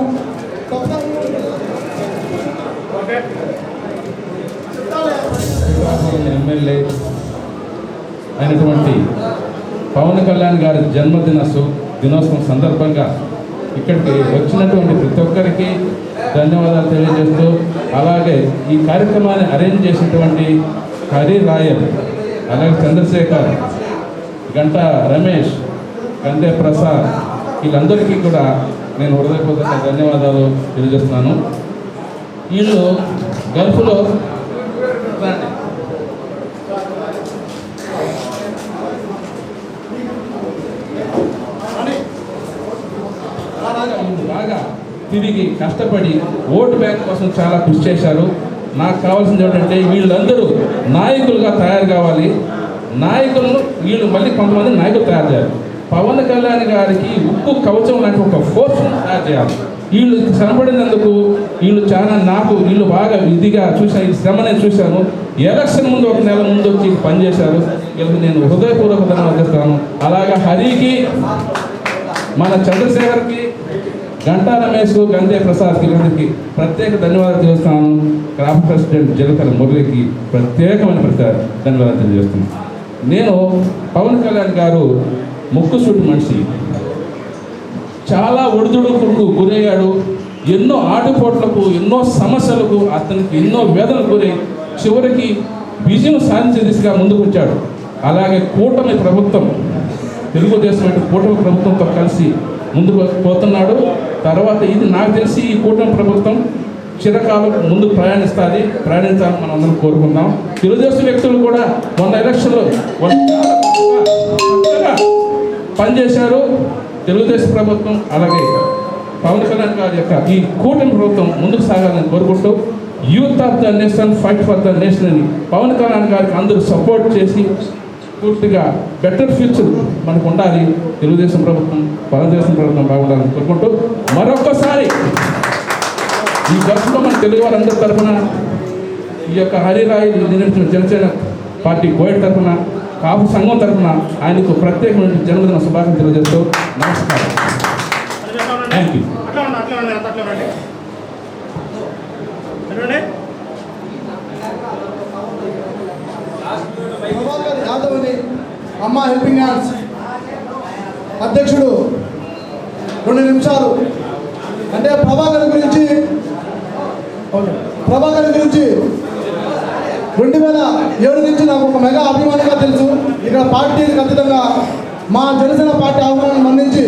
ఎమ్మెల్యే అయినటువంటి పవన్ కళ్యాణ్ గారి దినోత్సవం సందర్భంగా ఇక్కడికి వచ్చినటువంటి ప్రతి ఒక్కరికి ధన్యవాదాలు తెలియజేస్తూ, అలాగే ఈ కార్యక్రమాన్ని అరేంజ్ చేసినటువంటి హరి రాయల్, అలాగే చంద్రశేఖర్, గంట రమేష్, గంటే ప్రసాద్, వీళ్ళందరికీ కూడా నేను హృదయపూర్వక ధన్యవాదాలు తెలియజేస్తున్నాను. వీళ్ళు గల్ఫ్లో బాగా తిరిగి కష్టపడి ఓటు బ్యాంక్ కోసం చాలా కృషి చేశారు. నాకు కావాల్సింది ఏంటంటే వీళ్ళందరూ నాయకులుగా తయారు కావాలి. నాయకులను వీళ్ళు మళ్ళీ కొంతమంది నాయకులు తయారు చేయాలి. పవన్ కళ్యాణ్ గారికి ఉప్పు కవచం లాంటి ఒక ఫోర్స్ తయారు చేయాలి. వీళ్ళు శ్రమపడినందుకు వీళ్ళు బాగా ఇదిగా చూసాను. ఈ శ్రమ నేను చూశాను. ఎలక్షన్ ముందు 1 నెల ముందు వచ్చి పనిచేశారు. వీళ్ళకి నేను హృదయపూర్వక ధన్యవాదాలు చేస్తాను. అలాగే హరికి, మన చంద్రశేఖర్కి, గంటా రమేష్, గంటే ప్రసాద్కి వీళ్ళకి ప్రత్యేక ధన్యవాదాలు తెలియజేస్తున్నాను. క్రాప్ ప్రెసిడెంట్ జలకర మురళికి ప్రత్యేకమైన ధన్యవాదాలు తెలియజేస్తున్నాను. నేను పవన్ కళ్యాణ్ గారు ముక్కుసూటి మనిషి, చాలా ఒడిదుడుకులకు గురయ్యాడు. ఎన్నో ఆటుపోట్లకు, ఎన్నో సమస్యలకు, అతనికి ఎన్నో వేదనకు గురై చివరికి విజయం సాధించే దిశగా ముందుకు వచ్చాడు. అలాగే కూటమి ప్రభుత్వం, తెలుగుదేశం కూటమి ప్రభుత్వంతో కలిసి ముందుకు పోతున్నాడు. తర్వాత ఇది నాకు తెలిసి ఈ కూటమి ప్రభుత్వం చిరకాలం ముందు ప్రయాణించాలని మనం అందరం కోరుకుందాం. తెలుగుదేశం వ్యక్తులు కూడా మొన్న ఎలక్షన్లో పనిచేశారు. తెలుగుదేశం ప్రభుత్వం అలాగే పవన్ కళ్యాణ్ గారి యొక్క ఈ కూటమి ప్రభుత్వం ముందుకు సాగాలని కోరుకుంటూ, youth of the nation fight for the nation అని పవన్ కళ్యాణ్ గారికి అందరూ సపోర్ట్ చేసి పూర్తిగా బెటర్ ఫ్యూచర్ మనకు ఉండాలి. తెలుగుదేశం ప్రభుత్వం, భారతదేశం ప్రభుత్వం బాగుండాలని కోరుకుంటూ మరొకసారి ఈ బస్సులో మన తెలుగు వారందరి తరఫున, ఈ యొక్క హరిరాయ్ నిర్మించిన జనసేన పార్టీ కోయట్ తరఫున, కాపు సంఘం తరఫున ఆయనకు ప్రత్యేకమైన జన్మదిన శుభాకాంక్షలు తెలియజేస్తూ నమస్కారం. Thank you. అమ్మ హెల్పింగ్ హ్యాండ్స్ అధ్యక్షుడు 2 నిమిషాలు. అంటే ప్రభాకర్ గురించి 2007 నుంచి నాకు ఒక మెగా అభిమానిగా తెలుసు. ఇక్కడ పార్టీకి ఖచ్చితంగా మా జనసేన పార్టీ ఆహ్వానం మన్నించి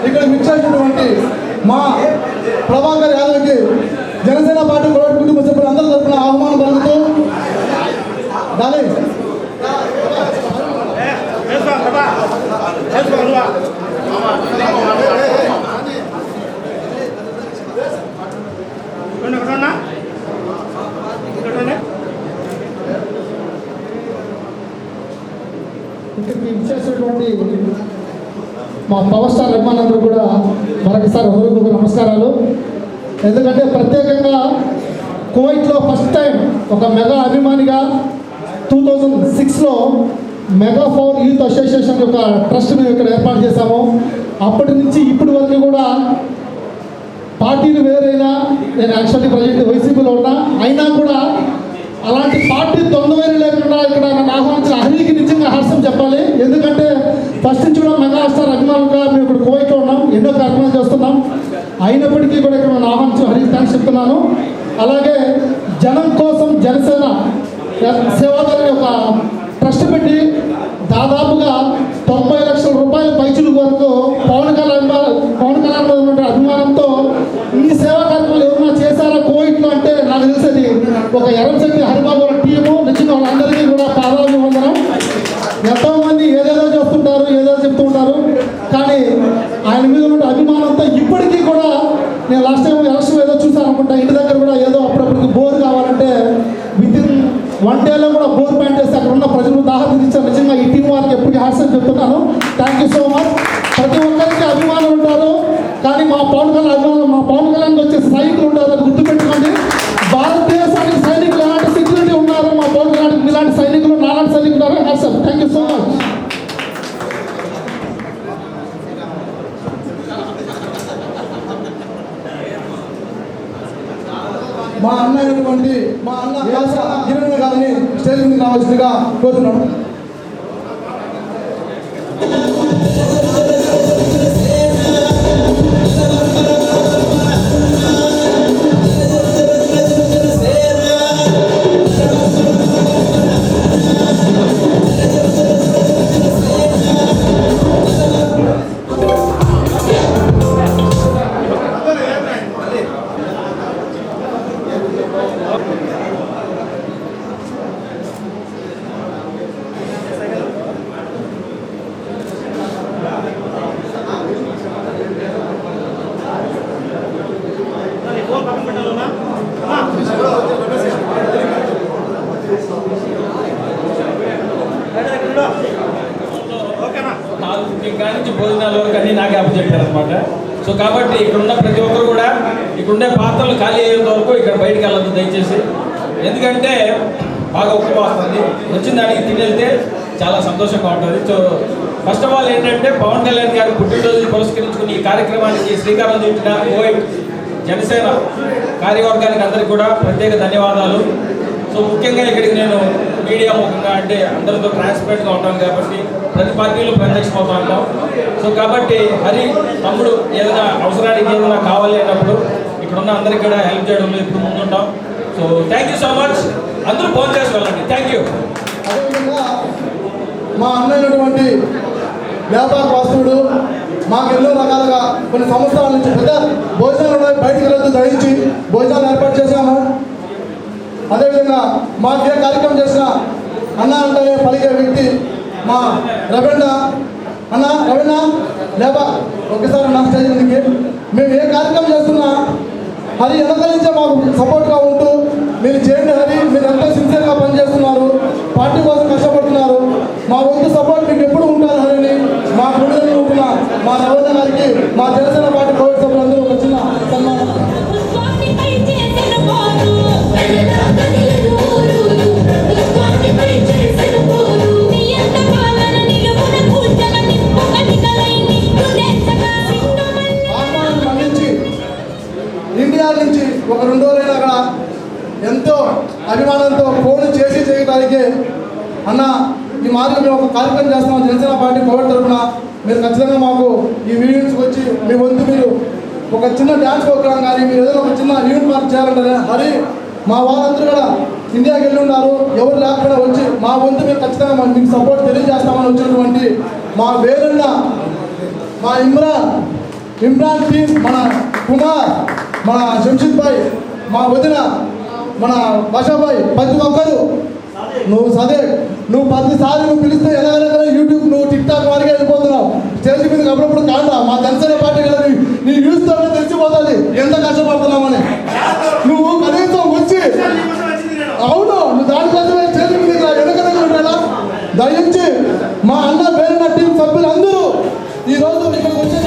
ఇక్కడ విచ్చేసినటువంటి మా ప్రభాకర్ యాదవ్కి జనసేన పార్టీ కుటుంబ సభ్యులందరి తరఫున ఆహ్వానం పలుకుతూ దాని ఇక్కడికి ఇచ్చేసినటువంటి మా పవర్ స్టార్ అభిమానులందరూ కూడా మరొకసారి హృదయపూర్వక నమస్కారాలు. ఎందుకంటే ప్రత్యేకంగా కువైట్లో ఫస్ట్ టైం ఒక మెగా అభిమానిగా 2006లో మెగా ఫోర్ యూత్ అసోసియేషన్ యొక్క ట్రస్ట్ మేము ఇక్కడ ఏర్పాటు చేశాము. అప్పటి నుంచి ఇప్పటి వరకు కూడా పార్టీలు వేరైనా, నేను యాక్చువల్లీ ప్రజెంట్ వైసీపీలో ఉన్నా, అయినా కూడా అలాంటి పార్టీ తొందరవేరు లేకుండా ఇక్కడ నన్ను ఆహ్వానించిన హరికి నిజంగా హర్షం చెప్పాలి. అయినప్పటికీ కూడా ఇక్కడ నా ఆహ్వానించిన హరికి థ్యాంక్స్ చెప్తున్నాను. అలాగే జనం కోసం జనసేన సేవాదళ యొక్క ట్రస్ట్ పెట్టి దాదాపుగా 90 లక్షల రూపాయల పైచుల వరకు పవన్ కళ్యాణ్ మీద ఉన్న అభిమానంతో ఈ సేవా కార్యక్రమాలు ఏమైనా చేశారా కోవిడ్లో అంటే నాకు తెలిసేది ఒక ఎర్రంశెట్టి హరిబాబు టీము నిజంగా వాళ్ళందరికీ కూడా పాదాభివందనం. ఎంతోమంది ఏదేదో చేస్తుంటారు, ఏదో చెప్తూ ఉంటారు, కానీ ఆయన మీద ఉన్న అభిమానంతో ఇప్పటికీ కూడా నేను లాస్ట్ టైం ఎలక్షన్ ఏదో చూసాను అనుకుంటా, ఇంటి దగ్గర కూడా ఏదో అప్పుడప్పటికి బోర్ కావాలంటే వితిన్ 1 డేలో కూడా బోర్ ప్యాంట్ చేస్తే అక్కడ ఉన్న ప్రజలు దాహం తీర్చారు. నిజంగా ఈ టీం వారికి ఎప్పటికీ హాస్యం చెప్తున్నాను. Thank you so much. ప్రతి ఒక్కరికి అభిమానం ఉంటారు, కానీ మా పవన్ కళ్యాణ్ అభిమానం, మా పవన్ కళ్యాణ్కి వచ్చే సైనికులు ఉంటారు, అది గుర్తుపెట్టుకోండి. భారతదేశానికి సైనికులు ఎలాంటి సెక్యూరిటీ ఉన్నారు, మా పవన్ కళ్యాణ్ ఇలాంటి సైనికులు నాలాంటి సైనికులు ఉన్నారు. హాస్యం. Thank you so much. మా అన్న అయినటువంటి మా అన్న గిరిజన గారిని స్టేజ్ మీద రావాల్సిందిగా కోరుతున్నాను. నుంచి భోజనాల వరకు అన్నీ నాకే అప్పచెప్పారు అనమాట. సో కాబట్టి ఇక్కడ ఉన్న ప్రతి ఒక్కరు కూడా ఇక్కడ ఉండే పాత్రలు ఖాళీ అయ్యేంత వరకు ఇక్కడ బయటికి వెళ్ళదు దయచేసి. ఎందుకంటే బాగా ఉప్పు వస్తుంది, వచ్చిన దానికి తిని వెళ్తే చాలా సంతోషంగా ఉంటుంది. సో ఫస్ట్ ఆఫ్ ఆల్ ఏంటంటే పవన్ కళ్యాణ్ గారి పుట్టినరోజు పురస్కరించుకుని ఈ కార్యక్రమానికి శ్రీకారం చుట్టిన కోవిడ్ జనసేన కార్యవర్గానికి అందరికీ కూడా ప్రత్యేక ధన్యవాదాలు. సో ముఖ్యంగా ఇక్కడికి నేను మీడియా ముఖంగా అంటే అందరితో ట్రాన్స్పరెంట్గా ఉంటాను కాబట్టి ప్రతి పార్టీలో ప్రత్యక్షం అవుతూ ఉంటాం. సో కాబట్టి హరి తమ్ముడు ఏదైనా అవసరానికి ఏదైనా కావాలి అన్నప్పుడు ఇక్కడున్న అందరికీ కూడా హెల్ప్ చేయడంలో ఇప్పుడు ముందుంటాం. So thank you so much. అందరూ ఫోన్ చేసి వెళ్ళండి. Thank you. అదేవిధంగా మా అన్నైనటువంటి వ్యాపార వాస్తువుడు మాకు ఎన్నో రకాలుగా కొన్ని సంవత్సరాల నుంచి పెద్ద భోజనాలు బయటికి వెళ్ళొద్దు దయించి భోజనాలు ఏర్పాటు చేశాము. అదేవిధంగా మాకు ఏ కార్యక్రమం చేసినా అన్న అంటే పలికే వ్యక్తి మా రవీణ అన్న. రవీణ లేబా ఒకసారి నా స్టేజ్ మీదకి. మేము ఏ కార్యక్రమం చేస్తున్నా హరి వెనక నుంచే మాకు సపోర్ట్గా ఉంటూ మీరు చేయండి హరి, మీరు ఎంతో సిన్సియర్గా పనిచేస్తున్నారు, పార్టీ కోసం కష్టపడుతున్నారు, మా వంతు సపోర్ట్ మీకు ఎప్పుడు ఉంటారు హరిని మా గుండెలు ఉంటున్న మా రవీణ గారికి మా జనసేన పార్టీ కోవిడ్ సభ్యులందరూ ఒక చిన్న సన్మానం. ఇండియా నుంచి ఒక 2 రోజులైనా కూడా ఎంతో అభిమానంతో ఫోన్ చేసి చేయడానికి అన్న ఈ మార్గం మేము ఒక కార్యక్రమం చేస్తున్నాం జనసేన పార్టీ కోవిడ్ తరఫున, మీరు ఖచ్చితంగా మాకు ఈ ఈవెంట్స్కి వచ్చి మీ వంతు మీరు ఒక చిన్న డ్యాన్స్ ప్రోగ్రామ్ కానీ మీరు ఏదైనా ఒక చిన్న ఈవెంట్ మార్క్ చేయాలంటే హరి మా వాళ్ళందరూ కూడా ఇండియాకి వెళ్ళి ఉన్నారు, ఎవరు లేకపోయినా వచ్చి మా వంతు మేము ఖచ్చితంగా మీకు సపోర్ట్ తెలియజేస్తామని వచ్చినటువంటి మా వేరున్న మా ఇమ్రాన్ టీం, మన కుమార్, మన శంషిద్ భాయ్, మా వదిన, మన బాషాబాయ్, ప్రతి ఒక్కరు నువ్వు నువ్వు ప్రతిసారి నువ్వు పిలిస్తే ఎలాగైనా యూట్యూబ్ నువ్వు టిక్ టాక్ వారికి వెళ్ళిపోతున్నావు. స్టేజ్ మీదకి అప్పుడప్పుడు కాండా మా జనసేన పార్టీ కదా నీ న్యూస్తో తెలిసిపోతుంది ఎంత కష్టపడుతున్నామని. నువ్వు కనీసం వచ్చి అవును నువ్వు దానికోసమే స్టేజ్ మీదకి వెనక ఉంటాడా. దయించి మా అన్న వేరే టీం సభ్యులందరూ ఈరోజు ఇక్కడికి వచ్చే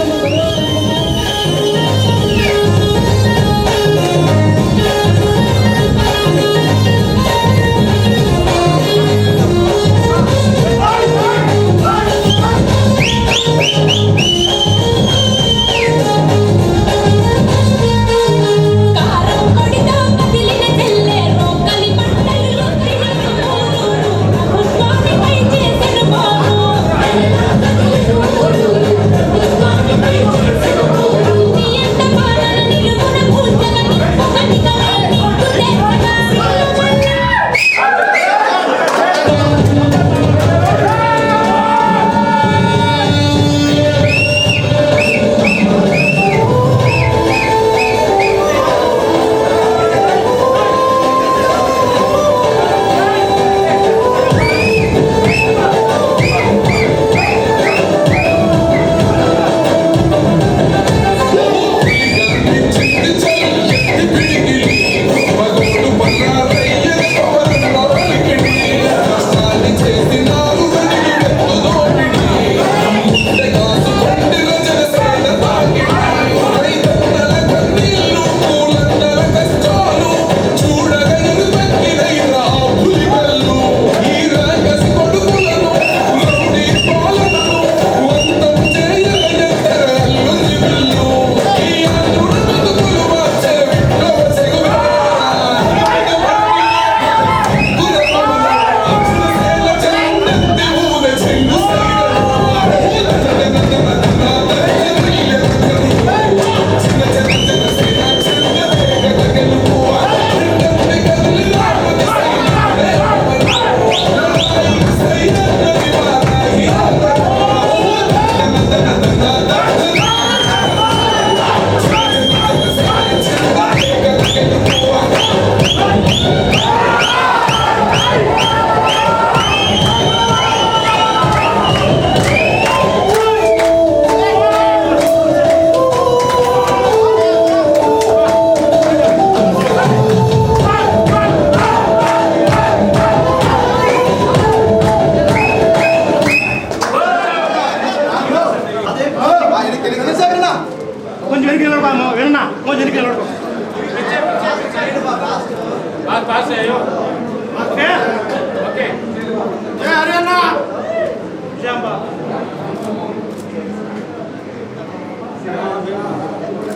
Thank you.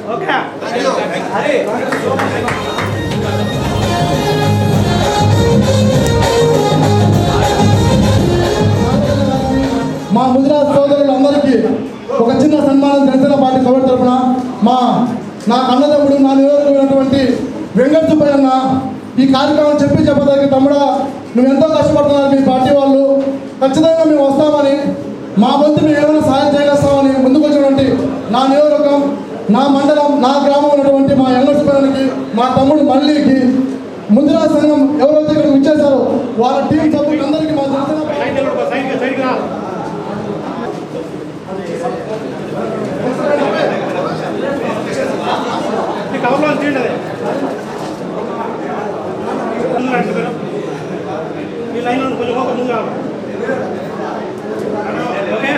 మా ముదిరాజ్ సోదరులందరికీ ఒక చిన్న సన్మానం జనసేన పార్టీ కమిటీ తరఫున నా అన్నదమ్ముడు నా నియోజకమైనటువంటి వెంకట సుబ్బయ్య అన్న ఈ కార్యక్రమం చెప్పదగ్గ తమ్ముడా నువ్వు ఎంతో కష్టపడుతున్నారు మీ పార్టీ వాళ్ళు, ఖచ్చితంగా మేము వస్తామని మా వంతు మేము ఏమైనా సహాయం చేయగలుస్తామని ముందుకు వచ్చినటువంటి నా నియోజకవర్గం, నా మండలం, నా గ్రామం ఉన్నటువంటి మా వెంకట సుబ్బయ్యకి, మా తమ్ముడు మల్లికి, ముదిరాజ్ సంఘం ఎవరైతే ఇక్కడికి వచ్చేసారో వాళ్ళ టీం సభ్యులందరికీ మా జనసేన కవర్లో తీయండి ఈ లైన్లో కొంచెం ముందు కావాలి. ఓకే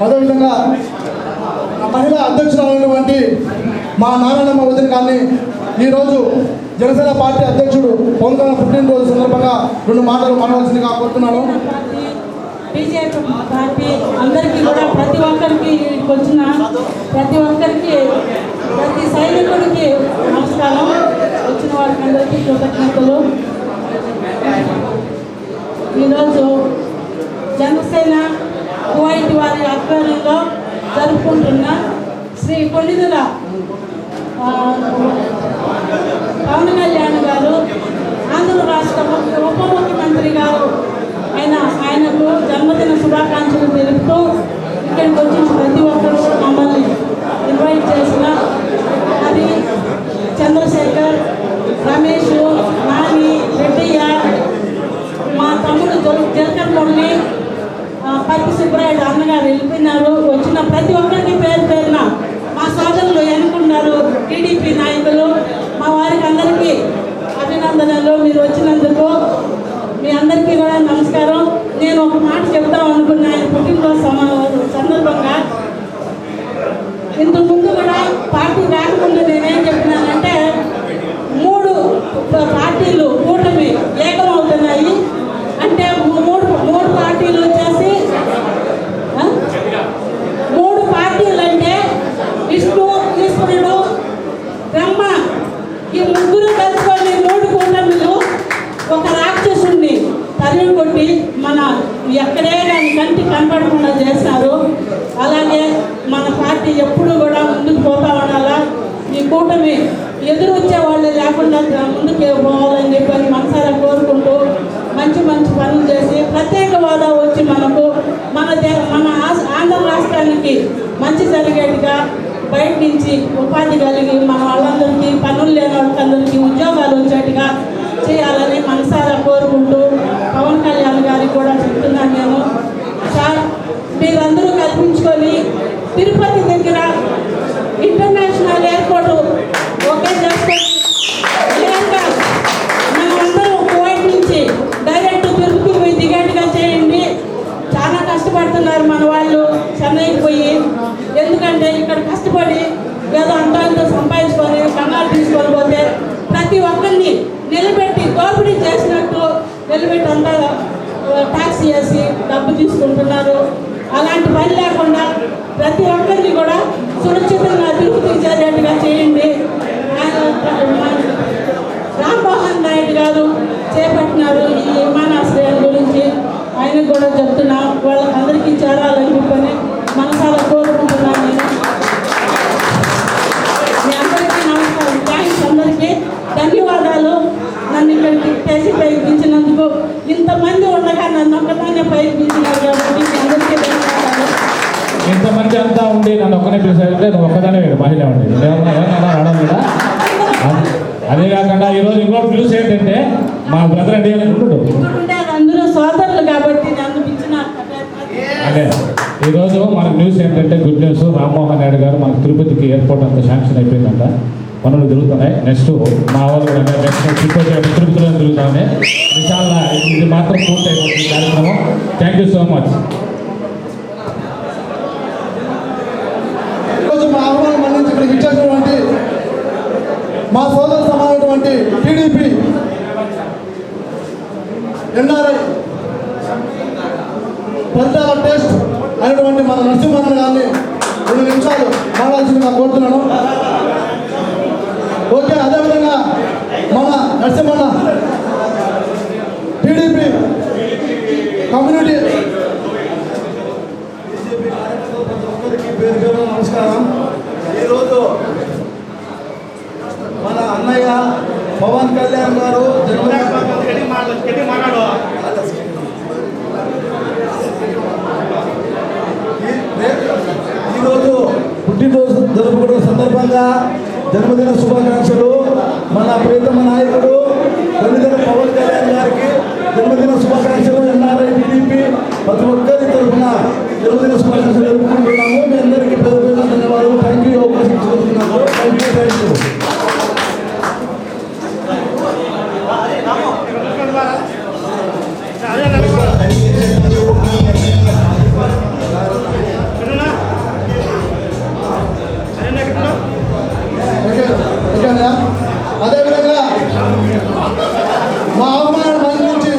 అదేవిధంగా మహిళా అధ్యక్షురాలైనటువంటి మా నారాయణమ్మ వదిన గారిని ఈరోజు జనసేన పార్టీ అధ్యక్షుడు పవన్ కళ్యాణ్ పుట్టినరోజు సందర్భంగా 2 మాటలు మాట్లాడాల్సిందిగా కోరుతున్నాను. బీజేపీ పార్టీ అందరికీ కూడా ప్రతి ఒక్కరికి వచ్చిన ప్రతి ఒక్కరికి ప్రతి సైనికుడికి నమస్కారం. వచ్చిన వారికి అందరికీ కృతజ్ఞతలు. ఈరోజు జనసేన కువైట్ వారి ఆధ్వర్యంలో జరుపుకుంటున్న శ్రీ కొణిదెల పవన్ కళ్యాణ్ గారు ఆంధ్ర రాష్ట్ర ఉప ముఖ్యమంత్రి గారు ఆయనకు జన్మదిన శుభాకాంక్షలు తెలుపుతూ ఇక్కడికి వచ్చిన ప్రతి ఒక్కరూ మమ్మల్ని ఇన్వైట్ చేసిన అది చంద్రశేఖర్, రమేష్, నాని, రెడ్డయ్య, మా తమ్ముడు జలకర్ మురళి, పత్తి సుబ్బరాయుడు అన్నగారు వెళ్ళిపోయినారు. వచ్చిన ప్రతి ఒక్కరికి పేరు పేరున మా సోదరులు ఎన్నుకున్నారు, టీడీపీ నాయకులు, మా వారికి అందరికీ అభినందనలు. మీరు వచ్చినందుకు మీ అందరికీ కూడా నమస్కారం. నేను ఒక మాట చెప్తాం అనుకున్నా ఆయన పుట్టినరోజు సందర్భంగా. ఇంతకుముందు కూడా పార్టీ రాకముందు నేనేం చెప్పినానంటే 3 పార్టీలు కూటమి ఏకమవుతున్నాయి అంటే 3 పార్టీలు వచ్చేసి 3 పార్టీలు అంటే విష్ణు, ఈశ్వరుడు, బ్రహ్మ, ఈ 3 కలుసుకొని 3 కూటమిలు ఒక రాక్షసుడిని తరిమి కొట్టి మన ఎక్కడే కానీ కంటి కనపడకుండా చేస్తారు. అలాగే మన పార్టీ ఎప్పుడు కూడా ముందుకు పోతా ఉండాలా. ఈ కూటమి ఎదురు వచ్చే వాళ్ళు లేకుండా ముందుకు పోవాలని చెప్పి మనసారా కోరుకుంటూ మంచి మంచి పనులు చేసి ప్రత్యేక హోదా వచ్చి మనకు మన ఆంధ్ర రాష్ట్రానికి మంచి జరిగేట్టుగా బయట నుంచి ఉపాధి కలిగి మన వాళ్ళందరికీ పనులు లేని వాళ్ళందరికీ ఉద్యోగాలు వచ్చేట్టుగా చేయాలని మనసారా కోరుకుంటూ పవన్ కళ్యాణ్ గారికి కూడా చెప్తున్నాను నేను. సార్ మీరందరూ కల్పించుకొని తిరుపతి దగ్గర ఇంటర్నేషనల్ ఎయిర్పోర్ట్ ఓకే చేసుకొని మనమందరం కువైట్ నుంచి డైరెక్ట్ తిరుపతికి పోయి దిగేట్టుగా చేయండి. చాలా కష్టపడుతున్నారు మన వాళ్ళు చెన్నైకి పోయి. ఎందుకంటే ఇక్కడ కష్టపడి ఏదో అంతా సంపాదించుకొని కన్నాలు తీసుకొని పోతే ప్రతి ఒక్కరిని నిలబెట్టి దోపిడీ చేసినట్టు నిలబెట్టి అంతా ట్యాక్స్ చేసి డబ్బు తీసుకుంటున్నారు. అలాంటి పని లేకుండా ప్రతి ఒక్కరిని కూడా సురక్షితంగా తిరుపతికి చేరేట్టుగా చేయండి. రామ్మోహన్ నాయుడు గారు చేపట్టినారు ఈ విమానాశ్రయాల గురించి. ఆయనకు కూడా చెప్తున్నాం వాళ్ళందరికీ చేరాలని చెప్పని మనసారా కోరుకుంటున్నాను నేను. మీ అందరికీ నమస్కారం. థ్యాంక్స్ అందరికీ ధన్యవాదాలు. నన్ను ఇక్కడికి స్టేజీ పైకి దించినందుకు ఇంతమంది ఉండగా నన్ను ఒక్కదాన్నే పైకి దించినారు కాబట్టి మీ అందరికీ ధన్యవాదాలు. ఇంతమంది అంతా ఉండి నన్ను ఒక్కనే పిలిచారంటే నువ్వు ఒక్కదానే మహిళ ఉండి రావడం మీద. అదే కాకుండా ఈరోజు ఇంకోటి న్యూస్ ఏంటంటే మా బ్రదర్ అంటే అందరూ సోదరులు కాబట్టి నన్ను పిలిచిన అదే ఈరోజు మనకు న్యూస్ ఏంటంటే గుడ్ న్యూస్. రామ్మోహన్ నాయుడు గారు మనకు తిరుపతికి ఎయిర్పోర్ట్ అంతా శాంక్షన్ అయిపోయిందంట. పనులు జరుగుతున్నాయి. నెక్స్ట్ మా వాళ్ళు కూడా నెక్స్ట్ తిరుపతిలో జరుగుతామని చాలా ఇది మాత్రం పూర్తి అయిపోతుంది కార్యక్రమం. Thank you so much. ఈరోజు మా ఆహ్వానం మన్నించి ఇక్కడికి ఇచ్చేసినటువంటి మా సోదర సమానమైనటువంటి టీడీపీ ఎన్ఆర్ఐ ఫలితాల టెస్ట్ అయినటువంటి మన నరసింహన్ గారిని 2 నిమిషాలు మాట్లాడాల్సిందిగా కోరుతున్నాను. ఓకే, అదేవిధంగా మన నరసింహన్న టీడీపీ కమ్యూనిటీ నమస్కారం. ఈరోజు మన అన్నయ్య పవన్ కళ్యాణ్ గారు ఈరోజు పుట్టినరోజు జరుపుకునే సందర్భంగా జన్మదిన శుభాకాంక్షలు. మన ప్రియతమ నాయకుడు జన్మదిన పవన్ కళ్యాణ్ గారికి జన్మదిన శుభాకాంక్షలు. ఎన్ఆర్ఐ టీడీపీ ప్రతి ఒక్కరి తరఫున జన్మదిన శుభాకాంక్షలు జరుపుకుంటున్నాము. మీ అందరికీ పేరు పేరు ధన్యవాదాలు. Thank you. అవకాశం ఇచ్చినందుకు థ్యాంక్ యూ. అదేవిధంగా మా ఆహ్వానం నుంచి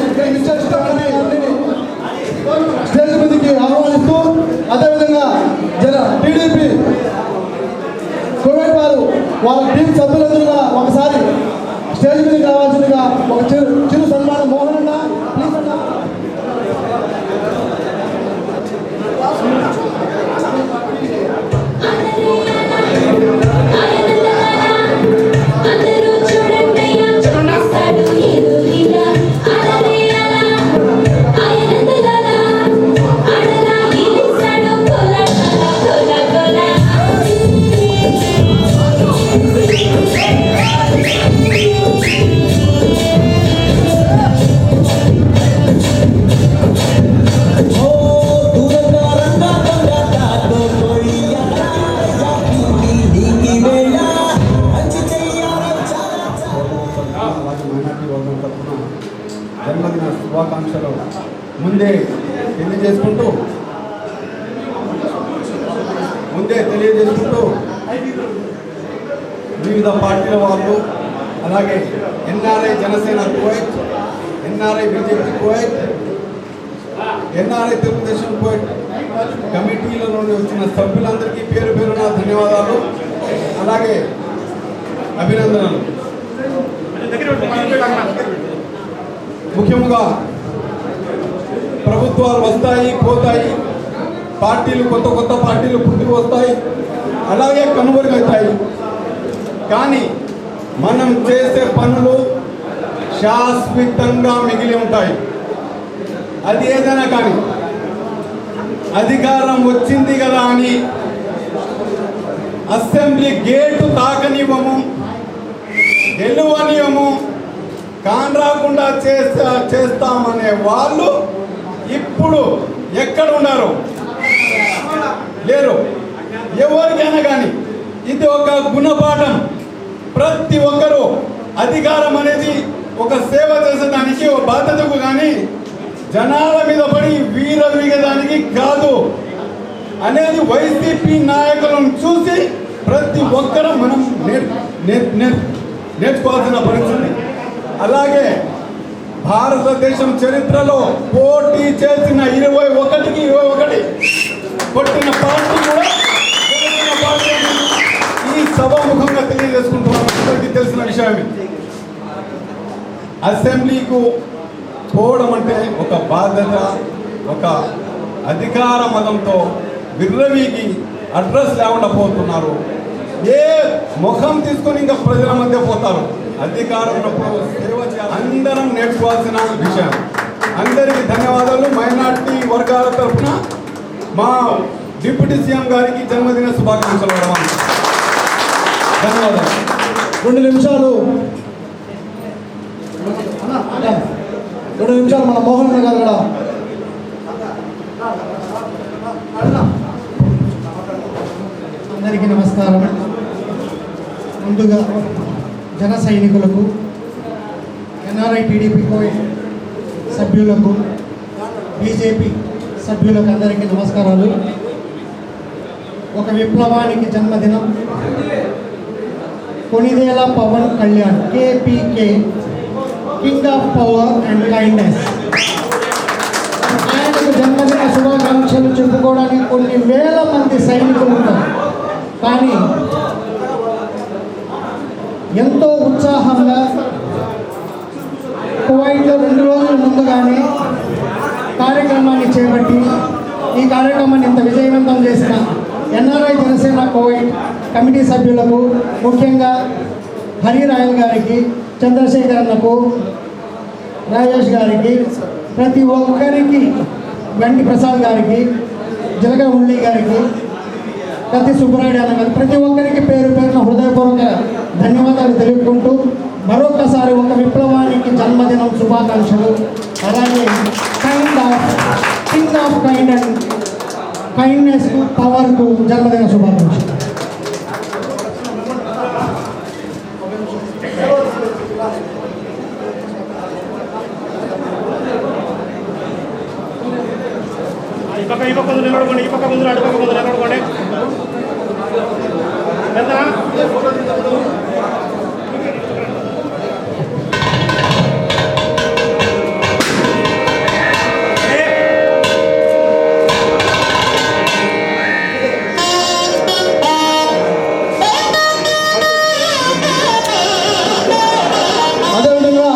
స్టేజ్ మీదకి ఆహ్వానిస్తూ, అదేవిధంగా టీడీపీ కోవిడ్ వారు వాళ్ళ టీం సభ్యులందరూ ఒకసారి స్టేజ్ మీదకి రావాల్సిందిగా ఒక చిరు సన్మానం. మోహన్ అన్న ప్లీజ్ అన్న. జన్మదిన శుభాకాంక్షలు ముందే తెలియజేసుకుంటూ వివిధ పార్టీల వాళ్ళు, అలాగే NRI Janasena Kuwait, NRI BJP Kuwait, NRI Telugu Desam Kuwait కమిటీల నుండి వచ్చిన సభ్యులందరికీ పేరు పేరున ధన్యవాదాలు, అలాగే అభినందనలు. ముఖ్యంగా ప్రభుత్వాలు వస్తాయి పోతాయి, పార్టీలు కొత్త పార్టీలు పుట్టుకు వస్తాయి, అలాగే కనుమరుగవుతాయి. కానీ మనం చేసే పనులు శాశ్వతంగా మిగిలి ఉంటాయి. అది ఏదైనా కానీ అధికారం వచ్చింది కదా అని అసెంబ్లీ గేటు తాకనివ్వము, గెలువనివ్వము, కాన్ రాకుండా చేస్తామనే వాళ్ళు ఇప్పుడు ఎక్కడ ఉన్నారు? లేరు. ఎవరికైనా కానీ ఇది ఒక గుణపాఠం. ప్రతి ఒక్కరూ అధికారం అనేది ఒక సేవ చేసేదానికి, ఒక బాధ్యతకు కానీ జనాల మీద పడి వీరవీగదానికి కాదు అనేది వైసీపీ నాయకులను చూసి ప్రతి ఒక్కరూ మనం నేర్చుకోవాల్సిన పరిస్థితి. అలాగే భారతదేశం చరిత్రలో పోటీ చేసిన 21కి 21 కొట్టిన పార్టీ కూడా పార్టీ ఈ సభాముఖంగా తెలియజేసుకుంటున్నాం. అందరికీ తెలిసిన విషయమే. అసెంబ్లీకు పోవడం అంటే ఒక బాధ్యత, ఒక అధికార మదంతో విర్రవీగి అడ్రస్ లేకుండా పోతున్నారు. ఏ ముఖం తీసుకొని ఇంకా ప్రజల మధ్య పోతారు? అధికారంలో సేవ చేయాలి. అందరం నేర్చుకోవాల్సిన విషయం. అందరికీ ధన్యవాదాలు. మైనార్టీ వర్గాల తరఫున మా డిప్యూటీ సీఎం గారికి జన్మదిన శుభాకాంక్షలు. ధన్యవాదాలు. 2 నిమిషాలు మన మోహన్ గారు కూడా నమస్కారం. ముందుగా జన సైనికులకు, ఎన్ఆర్ఐ టీడీపీ కోవిడ్ సభ్యులకు, బీజేపీ సభ్యులకు అందరికీ నమస్కారాలు. ఒక విప్లవానికి జన్మదినం. Konidela Pawan Kalyan, KPK, king of power and kindness. ఆయనకు జన్మదిన శుభాకాంక్షలు చెప్పుకోవడానికి కొన్ని వేల మంది సైనికులు ఉంటారు. కానీ ఎంతో ఉత్సాహంగా కువైట్లో 2 రోజుల ముందుగానే కార్యక్రమాన్ని చేపట్టి ఈ కార్యక్రమాన్ని ఇంత విజయవంతం చేసిన ఎన్ఆర్ఐ జనసేన కువైట్ కమిటీ సభ్యులకు, ముఖ్యంగా హరిరాయల్ గారికి, చంద్రశేఖర్ అన్నకు, రాజేష్ గారికి, ప్రతి ఒక్కరికి, వెండి ప్రసాద్ గారికి, జలగ ఉల్లి గారికి, కత్తి సుబ్బరాయుడు అన్న గారికి, ప్రతి ఒక్కరికి పేరు పేరున హృదయపూర్వక ధన్యవాదాలు తెలుపుకుంటూ మరొకసారి ఒక విప్లవానికి జన్మదినం శుభాకాంక్షలు. అలాగే king of kind and kindness పవర్కు జన్మదిన శుభాకాంక్షలు. ఈ పక్క ముందు నిలబడుకోండి, ఈ పక్క ముందు అటుపక్క ముందు నిలబడుకోండి. అదేవిధంగా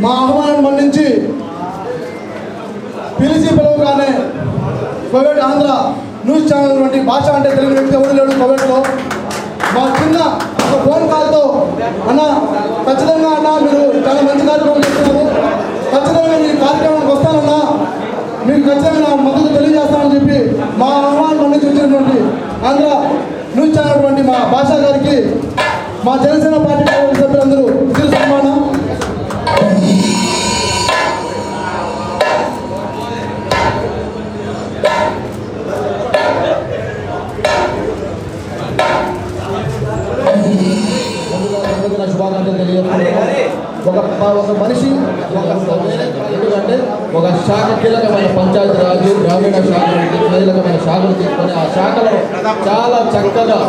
మా ఆహ్వానం మన్నించి పిలవగానే కోవిడ్ ఆంధ్ర న్యూస్ ఛానల్ వంటి భాష అంటే తెలుగు వ్యక్తి ఎవరు లేడు కోవిడ్లో. మా చిన్న ఒక ఫోన్ కాల్తో అన్న ఖచ్చితంగా అన్న మీరు చాలా మంచి కార్యక్రమం చేస్తున్నారు, ఖచ్చితంగా మీ కార్యక్రమానికి వస్తానన్నా, మీకు ఖచ్చితంగా నా మద్దతు తెలియజేస్తానని చెప్పి మా ఆహ్వానం మన్నించి వచ్చినటువంటి ఆంధ్ర న్యూస్ ఛానల్ వంటి మా భాషా గారికి, మా జనసేన పార్టీ సభ్యులందరూ తిరు సన్మానం. శుభాకాంక్షలు తెలియజేస్తున్నాను. ఒక మనిషి ఎందుకంటే ఒక శాఖ కీలకమైన పంచాయతీరాజు, గ్రామీణ శాఖ కీలకమైన శాఖలు తీసుకొని ఆ శాఖలను చాలా చక్కగా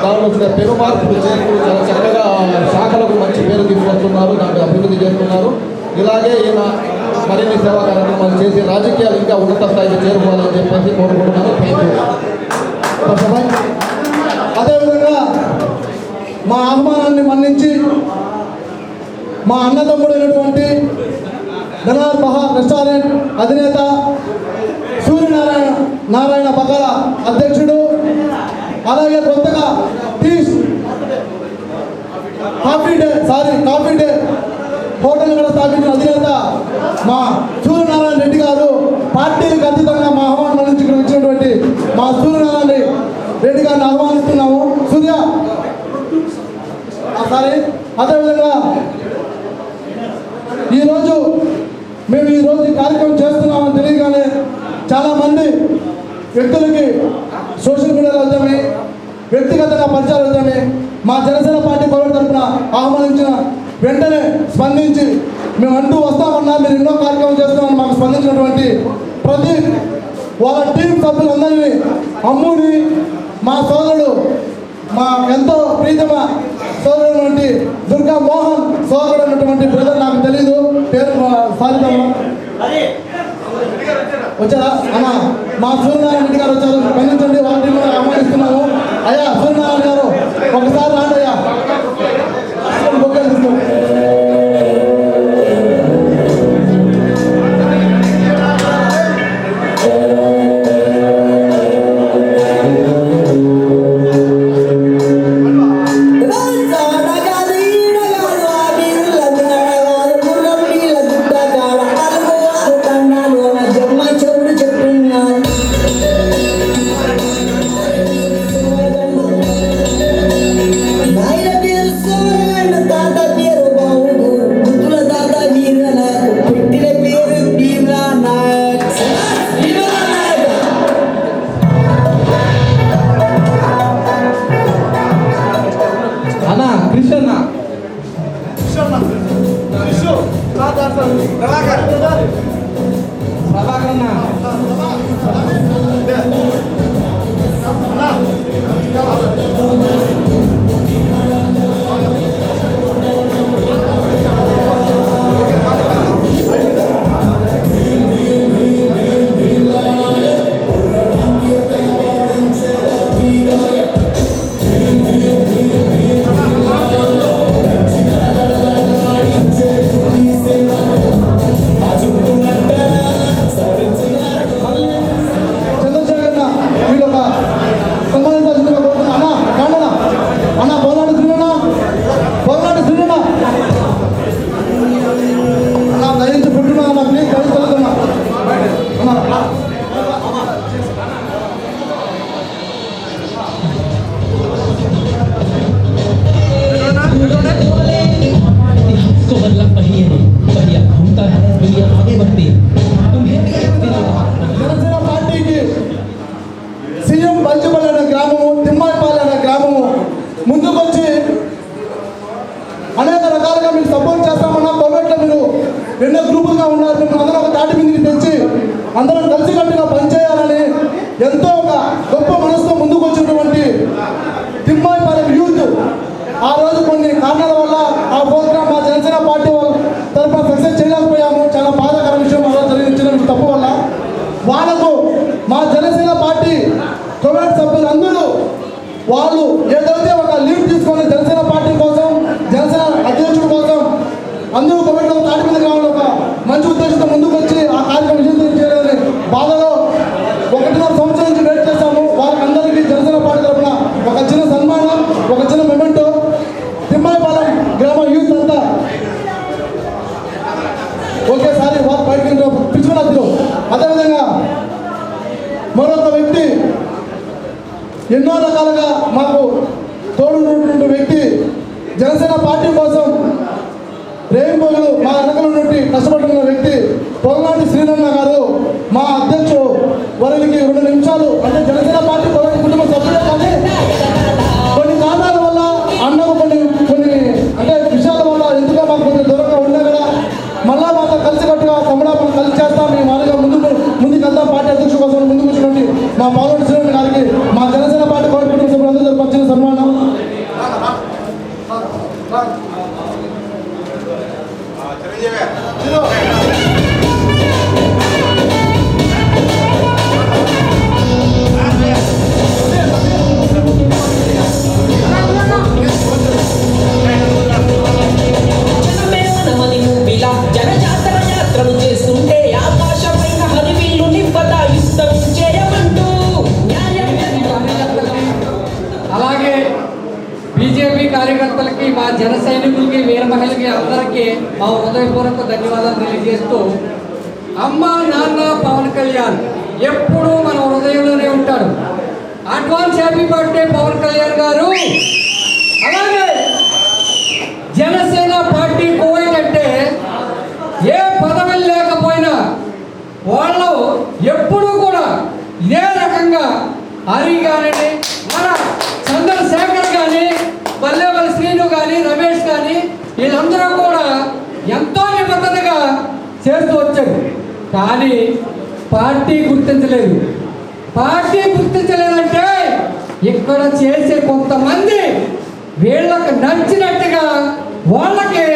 దానిలో వచ్చిన పెను మార్పులు చేరుకుని చాలా చక్కగా శాఖలకు మంచి పేరు తీసుకొస్తున్నారు, దాంట్లో అభివృద్ధి చేస్తున్నారు. ఇలాగే ఈయన మరిన్ని సేవా కార్యక్రమాలు చేసి రాజకీయాలు ఇంకా ఉన్నత స్థాయికి చేరుకోవాలని చెప్పేసి కోరుకుంటున్నాను. Thank you. అదేవిధంగా మా ఆహ్వానాన్ని మన్నించి మా అన్నదమ్ముడైనటువంటి ధనార్ బహార్ రెస్టారెంట్ అధినేత సూర్యనారాయణ బకాల అధ్యక్షుడు, అలాగే కొత్తగా కాఫీ డే హోటల్ కూడా స్థాపించిన అధినేత మా సూర్యనారాయణ రెడ్డి గారు, పార్టీలకు అతీతంగా మా ఆహ్వానం నుంచి ఇక్కడ వచ్చినటువంటి మా సూర్యనారాయణ రెడ్డి గారిని ఆహ్వానిస్తున్నాము. సూర్య అదేవిధంగా మేము ఈరోజు ఈ కార్యక్రమం చేస్తున్నామని తెలియగానే చాలామంది వ్యక్తులకి సోషల్ మీడియాలో వచ్చామి, వ్యక్తిగతంగా పరిచయాలు వచ్చామి. మా జనసేన పార్టీ కోవిడ్ తరఫున ఆహ్వానించిన వెంటనే స్పందించి మేము అంటూ వస్తామన్నా, మీరు ఎన్నో కార్యక్రమం చేస్తామని మాకు స్పందించినటువంటి ప్రతి వాళ్ళ టీం సభ్యులందరినీ, అమ్ముని, మా సోదరుడు, మా ఎంతో ప్రీతమ సోదరుడు వంటి దుర్గా మోహన్ సోదరుడు అన్నటువంటి బ్రదర్, నాకు తెలీదు పేరు సాధిద్దాము వచ్చారా అన్న, మా సూర్యనారాయణ రెడ్డి గారు వచ్చారు, స్పందించండి. వాళ్ళ టీం కూడా ఆహ్వానిస్తున్నాము. అయ్యా సూర్యనారాయణ గారు ఒకసారి రాండి అయ్యా. ఎన్నో గ్రూపులుగా ఉన్నారు. మేము అందరం ఒక తాటి మీదకి తెచ్చి అందరం కలిసికట్టుగా పనిచేయాలని ఎంతో ఒక గొప్ప మనసుతో ముందుకు వచ్చినటువంటి తిమ్మాయిపాలెం యూత్ ఆ రోజు కొన్ని కారణాల వల్ల ఆ ప్రోగ్రామ్ మా జనసేన పార్టీ వాళ్ళ తరఫున సక్సెస్ చేయలేకపోయాము. చాలా బాధాకర విషయం ఆ రోజు జరిగిన తప్పు వల్ల వాళ్ళకు మా జనసేన పార్టీ కమిటీ సభ్యులు అందరూ వాళ్ళు ఏదైతే ఒక లీడ్ తీసుకొని జనసేన పార్టీ కోసం జనసేన అధ్యక్షుడి కోసం అందరూ కమిటీలో తాటి మీద కావాలి ఒక మంచి ఉద్దేశంతో ముందుకు వచ్చి ఆ కార్యక్రమం విజయం చేయాలని బాధలో 1.5 సంవత్సరం నుంచి వెయిట్ చేస్తాము. వాళ్ళకందరికీ జనసేన పార్టీ తరఫున ఒక చిన్న సన్మానం, ఒక చిన్న మెమెంటో తిమ్మాయిపాలెం గ్రామ యూత్ అంతా ఒకేసారి వారు బయటకు పిలుచుకున్నట్లు. అదేవిధంగా మరొక వ్యక్తి ఎన్నో రకాలుగా మాకు తోడున్నటువంటి వ్యక్తి జనసేన పార్టీ కోసం రేయింబోలు మా వెనకల నుండి కష్టపడుతున్న వ్యక్తి పొగలాంటి శ్రీనన్న గారు మా అధ్యక్షుడు వారికి 2 నిమిషాలు అంటే జనసేన పార్టీ పొగలాంటి కుటుంబ సభ్యులే కానీ కొన్ని కారణాల వల్ల అన్నకు కొన్ని అంటే విషయాల వల్ల ఎందుకు మాకు కొంచెం దూరంగా ఉన్నా కూడా మళ్ళా మాతో కలిసికట్టుగా తమ్ముడా మనం కలిసి చేస్తాం మేము మాదిరిగా ముందుకు వెళ్తాం పార్టీ అధ్యక్షుడు కోసం ముందుకు వచ్చినటువంటి మా పొగలాంటి శ్రీనన్న గారికి మా జనసేన పార్టీ పొగలాంటి కుటుంబ సభ్యులందరూ వచ్చిన సన్మానం. అలాగే బీజేపీ కార్యకర్తలకి మా జన సైనికులకి వీర మహిళలకి అందరికీ మా హృదయపూర్వక ధన్యవాదాలు తెలియజేస్తూ అమ్మ నాన్న పవన్ కళ్యాణ్ ఎప్పుడూ మన హృదయంలోనే ఉంటాడు. Advance happy birthday Pawan Kalyan గారు. అలాగే జనసేన పార్టీ కువైట్ అంటే ఏ పదవులు లేకపోయినా వాళ్ళు ఎప్పుడూ కూడా ఇదే రకంగా హరి కానివ్వండి, మన చంద్రశేఖర్ కానీ, వల్లేపల్లి శ్రీను కానీ, రమేష్ కానీ వీళ్ళందరూ కూడా ఎంతో నిబద్ధతగా చేస్తూ వచ్చారు. కానీ పార్టీ గుర్తించలేదు. పార్టీ గుర్తించలేదంటే ఇక్కడ చేసే కొంతమంది వీళ్ళకి నచ్చినట్టుగా వాళ్ళకి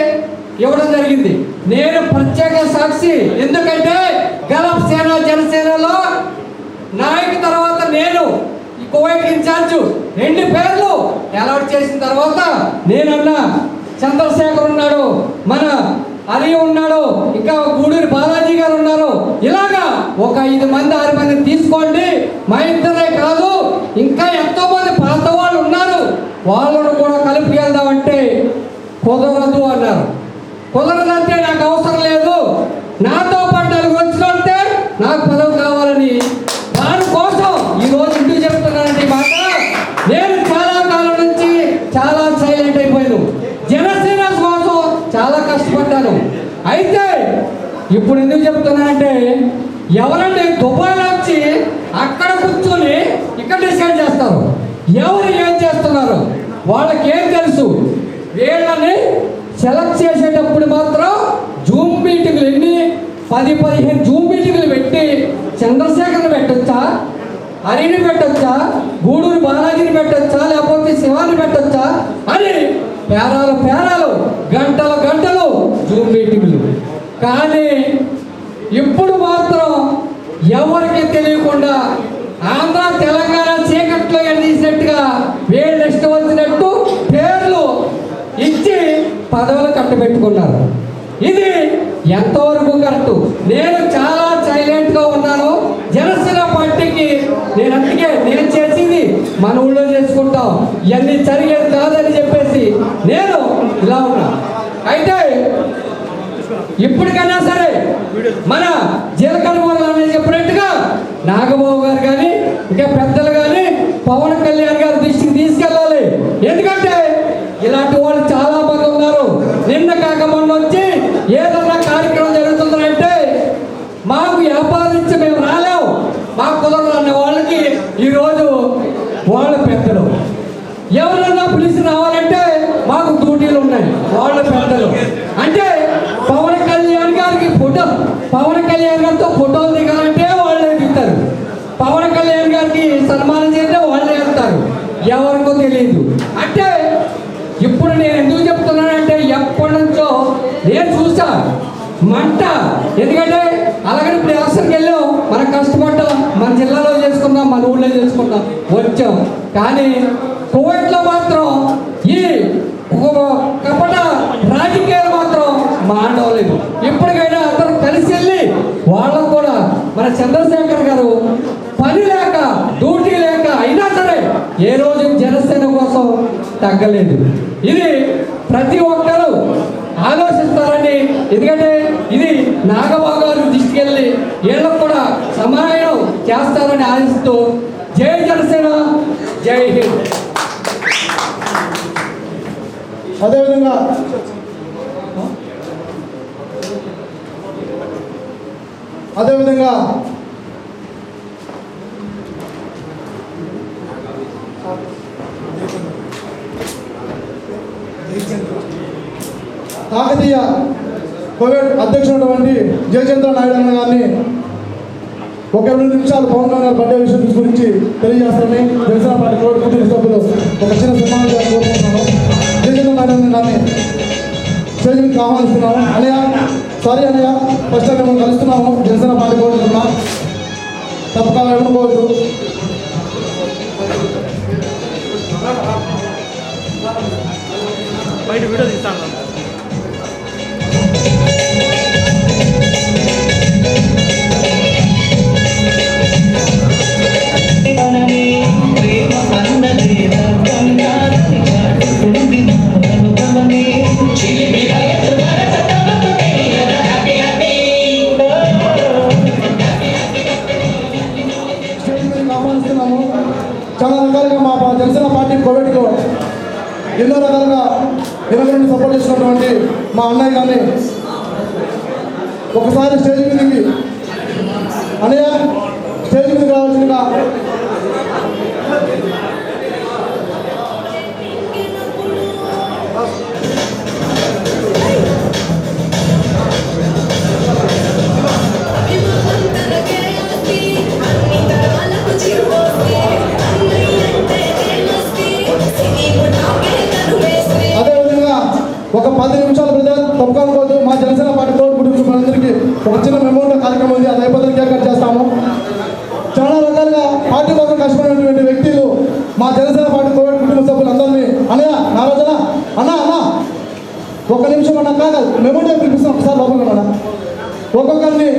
ఇవ్వడం జరిగింది. నేను ప్రత్యేక సాక్షి. ఎందుకంటే గల్ఫ్ సేన జనసేనలో నాయకు తర్వాత నేను ఈ కువైట్ ఇన్ఛార్జ్ 2 పేర్లు అలాట్ చేసిన తర్వాత నేనన్నా చంద్రశేఖర్ ఉన్నాడు, మన హరి ఉన్నాడు, ఇంకా గూడూరి బాలాజీ గారు ఉన్నారు. ఇలాగా ఒక 5 మంది 6 మందిని తీసుకోండి. మా ఇద్దరే కాదు ఇంకా ఎంతో మంది పాత వాళ్ళు ఉన్నారు, వాళ్ళను కూడా కలిపి వెళ్దామంటే కుదరదు అన్నారు. కుదరదంటే నాకు అవసరం లేదు, నాతో పాటు 4 వచ్చినట్టే నాకు పదవి కావాలని దానికోసం ఈరోజు ఇంటికి చెప్తున్నానండి మాట. నేను చాలా కాలం నుంచి చాలా సైలెంట్ అయిపోయాను. జనసేన కోసం చాలా కష్టపడ్డాను. అయితే ఇప్పుడు ఎందుకు చెప్తున్నానంటే ఎవరంటే దుబాయ్లో వచ్చి అక్కడ కూర్చొని ఇక్కడ డిసైడ్ చేస్తారు ఎవరు ఏం చేస్తున్నారు, వాళ్ళకి ఏం తెలుసు. వీళ్ళని సెలెక్ట్ చేసేటప్పుడు మాత్రం జూమ్ మీటింగ్లు ఎన్ని 10-15 జూమ్ మీటింగ్లు పెట్టి చంద్రశేఖర్ని పెట్టొచ్చా, హరిని పెట్టొచ్చా, గూడూరు బాలాజీని పెట్టొచ్చా, లేకపోతే శివాన్ని పెట్టొచ్చా అని పేరాలు గంటలు జూమ్ మీటింగ్లు. కానీ ఇప్పుడు మాత్రం ఎవరికి తెలియకుండా ఆంధ్ర తెలంగాణ చీకట్లో ఎడదీసినట్టుగా వీళ్ళు ఇష్టం వచ్చినట్టు పేర్లు ఇచ్చి పదవులు కట్టబెట్టుకున్నారు. ఇది ఎంతవరకు కరెక్ట్? నేను చాలా సైలెంట్గా ఉన్నాను. జనసేన పార్టీకి నేను చేసింది మన ఊళ్ళో చేసుకుంటాం, ఇవన్నీ జరిగేది కాదని చెప్పేసి నేను ఇలా ఉన్నా. అయితే ఇప్పటికైనా సరే మన జీలకర్ర చెప్పినట్టుగా నాగబాబు గారు కానీ ఇంకా పెద్దలు కానీ పవన్ కళ్యాణ్ గారి దృష్టికి తీసుకెళ్ళాలి. ఎందుకంటే ఇలాంటి వాళ్ళు చాలా మంది ఉన్నారు. నిన్న కాక మొన్న వచ్చి ఏదన్నా కార్యక్రమం జరుగుతుందంటే మాకు వ్యాపారించి మేము రాలేము, మాకు కుదరదు అన్న వాళ్ళకి ఈరోజు వాళ్ళ పెద్దలు. ఎవరన్నా పిలిచి రావాలంటే మాకు డ్యూటీలు ఉన్నాయి, వాళ్ళ పెద్దలు. అంటే పవన్ కళ్యాణ్ గారికి పవన్ కళ్యాణ్ గారితో ఫోటోలు దిగాలంటే వాళ్ళే దిగుతారు, పవన్ కళ్యాణ్ గారికి సన్మానం చేస్తే వాళ్ళే వెళ్తారు, ఎవరికో తెలియదు. అంటే ఇప్పుడు నేను ఎందుకు చెప్తున్నానంటే ఎప్పటి నుంచో నేను చూసా మంట. ఎందుకంటే అలాగే ఇప్పుడు అవసరంకి వెళ్ళాం, మనం కష్టపడ్డాం, మన జిల్లాలో చేసుకుందాం, మన ఊళ్ళో చేసుకుందాం వచ్చాం. కానీ కువైట్లో మాత్రం ఈ కపట రాజకీయాలు మాత్రం మాండవలేదు. ఇప్పటికైనా అందరూ కలిసి వెళ్ళి వాళ్ళకు కూడా మన చంద్రశేఖర్ గారు పని లేక డ్యూటీ లేక అయినా సరే ఏ రోజు జనసేన కోసం తగ్గలేదు. ఇది ప్రతి ఒక్కరూ ఆలోచిస్తారని, ఎందుకంటే ఇది నాగబాబు గారు దృష్టికి వెళ్ళి వీళ్ళకు కూడా సమాధానం చేస్తారని ఆశిస్తూ జై జనసేన, జై హింద్. అదేవిధంగా కాకతీయ కోవిడ్ అధ్యక్షుడైనటువంటి జయచంద్ర నాయుడు అన్న గారిని ఒక 2 నిమిషాలు పవన్ కళ్యాణ్ బర్త్డే విషయం గురించి తెలియజేస్తారని జనసేన పార్టీ కోవిడ్ కుటుంబ సభ్యులు ఒక చిన్న సన్మానం చేయాలని కోరుకుంటున్నాను. జయచంద్ర నాయుడు అన్న గారిని స్టేజ్ మీదకి ఆహ్వానిస్తున్నాము. సారీ అన్నయ్య, ఫస్ట్ టైం మేము కలుస్తున్నాము జనసేన పార్టీ కోవిడ్ ఉన్నా తప్పక ఏమనుకోవద్దు. బయట వీడియో తీస్తాను. చాలా రకాలుగా మా జనసేన పార్టీ కోవిడ్కు ఎన్నో రకాలుగా నిరంతరం సపోర్ట్ చేస్తున్నటువంటి మా అన్నయ్య గారిని ఒకసారి స్టేజ్ మీదకి అన్నయ్య స్టేజ్ మీదకి రావాల్సిందిగా ఒక 10 నిమిషాలు ప్రజలు తప్పుకోకపోతే మా జనసేన పార్టీ కోవిడ్ కుటుంబ సభ్యులందరికీ ఒక చిన్న మెమోరియల్ కార్యక్రమం ఉంది, అది అయిపోతే కేక్ కట్ చేస్తాము. చాలా రకాలుగా పార్టీ కోసం కష్టపడినటువంటి వ్యక్తులు మా జనసేన పార్టీ కోవిడ్ కుటుంబ సభ్యులందరినీ అన్నయ్య నారోజన అన్న ఒక నిమిషం అన్న కాదు మెమోరియల్ పిలిపిస్తాం ఒకసారి లోపల ఒక్కొక్కరిని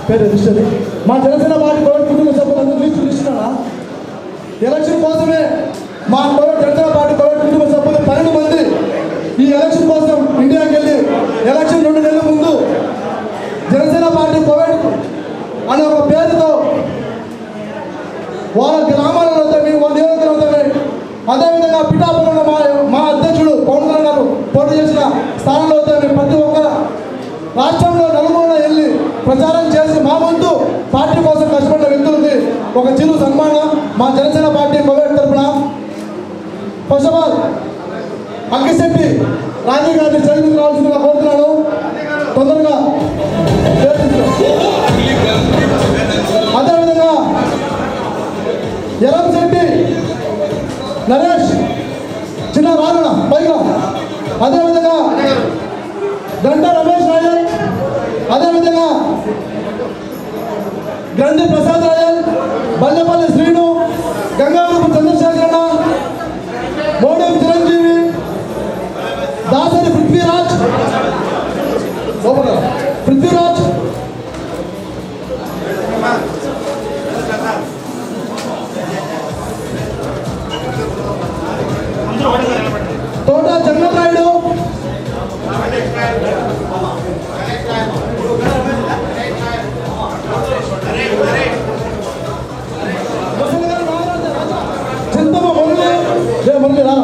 పేరు లిస్ట్. మా జనసేన పార్టీ కోవిడ్ కుటుంబ సభ్యులందరూ లిస్టున్నా ఎలక్షన్ కోసమే మా కోవిడ్ జనసేన పార్టీ కోవిడ్ కుటుంబ సభ్యులు 12 మంది ఈ ఎలక్షన్ కోసం ఇండియాకి వెళ్ళి ఎలక్షన్ 2 నెలల ముందు జనసేన పార్టీ కోవిడ్ అనే ఒక పేరుతో వాళ్ళ గ్రామాలలో వాళ్ళ నియోజకవర్గంలో అదేవిధంగా పిఠాపురంలో మా అధ్యక్షుడు పవన్ కళ్యాణ్ గారు పోటీ చేసిన స్థానంలో ప్రతి ఒక్క రాష్ట్రంలో నలుమూలలో వెళ్ళి ప్రచారం చేసి మా వంతు పార్టీ కోసం కష్టపడిన వ్యక్తులకి ఒక చిరు సన్మానం మా జనసేన పార్టీ కోవిడ్ తరఫున. ఫస్ట్ ఆఫ్ ఆల్ అగ్గిశెట్టి రాజీ గారిని చైర్మన్ రావాల్సిందిగా కోరుతున్నాను. తొందరగా అదేవిధంగా ఎరంశెట్టి నరేష్ చిన్న రానున్న పైగా, అదేవిధంగా గంట రమేష్ రాయల్, అదేవిధంగా గండి ప్రసాద్ రాయల్, బల్లెపల్లి శ్రీను, గంగావరపు చంద్రశేఖరణ, మోడెం చిరంజీవి, దాసరి పృథ్వీరాజ్, తోట జగన్నాథ్ చింతమ్మ మురళి రా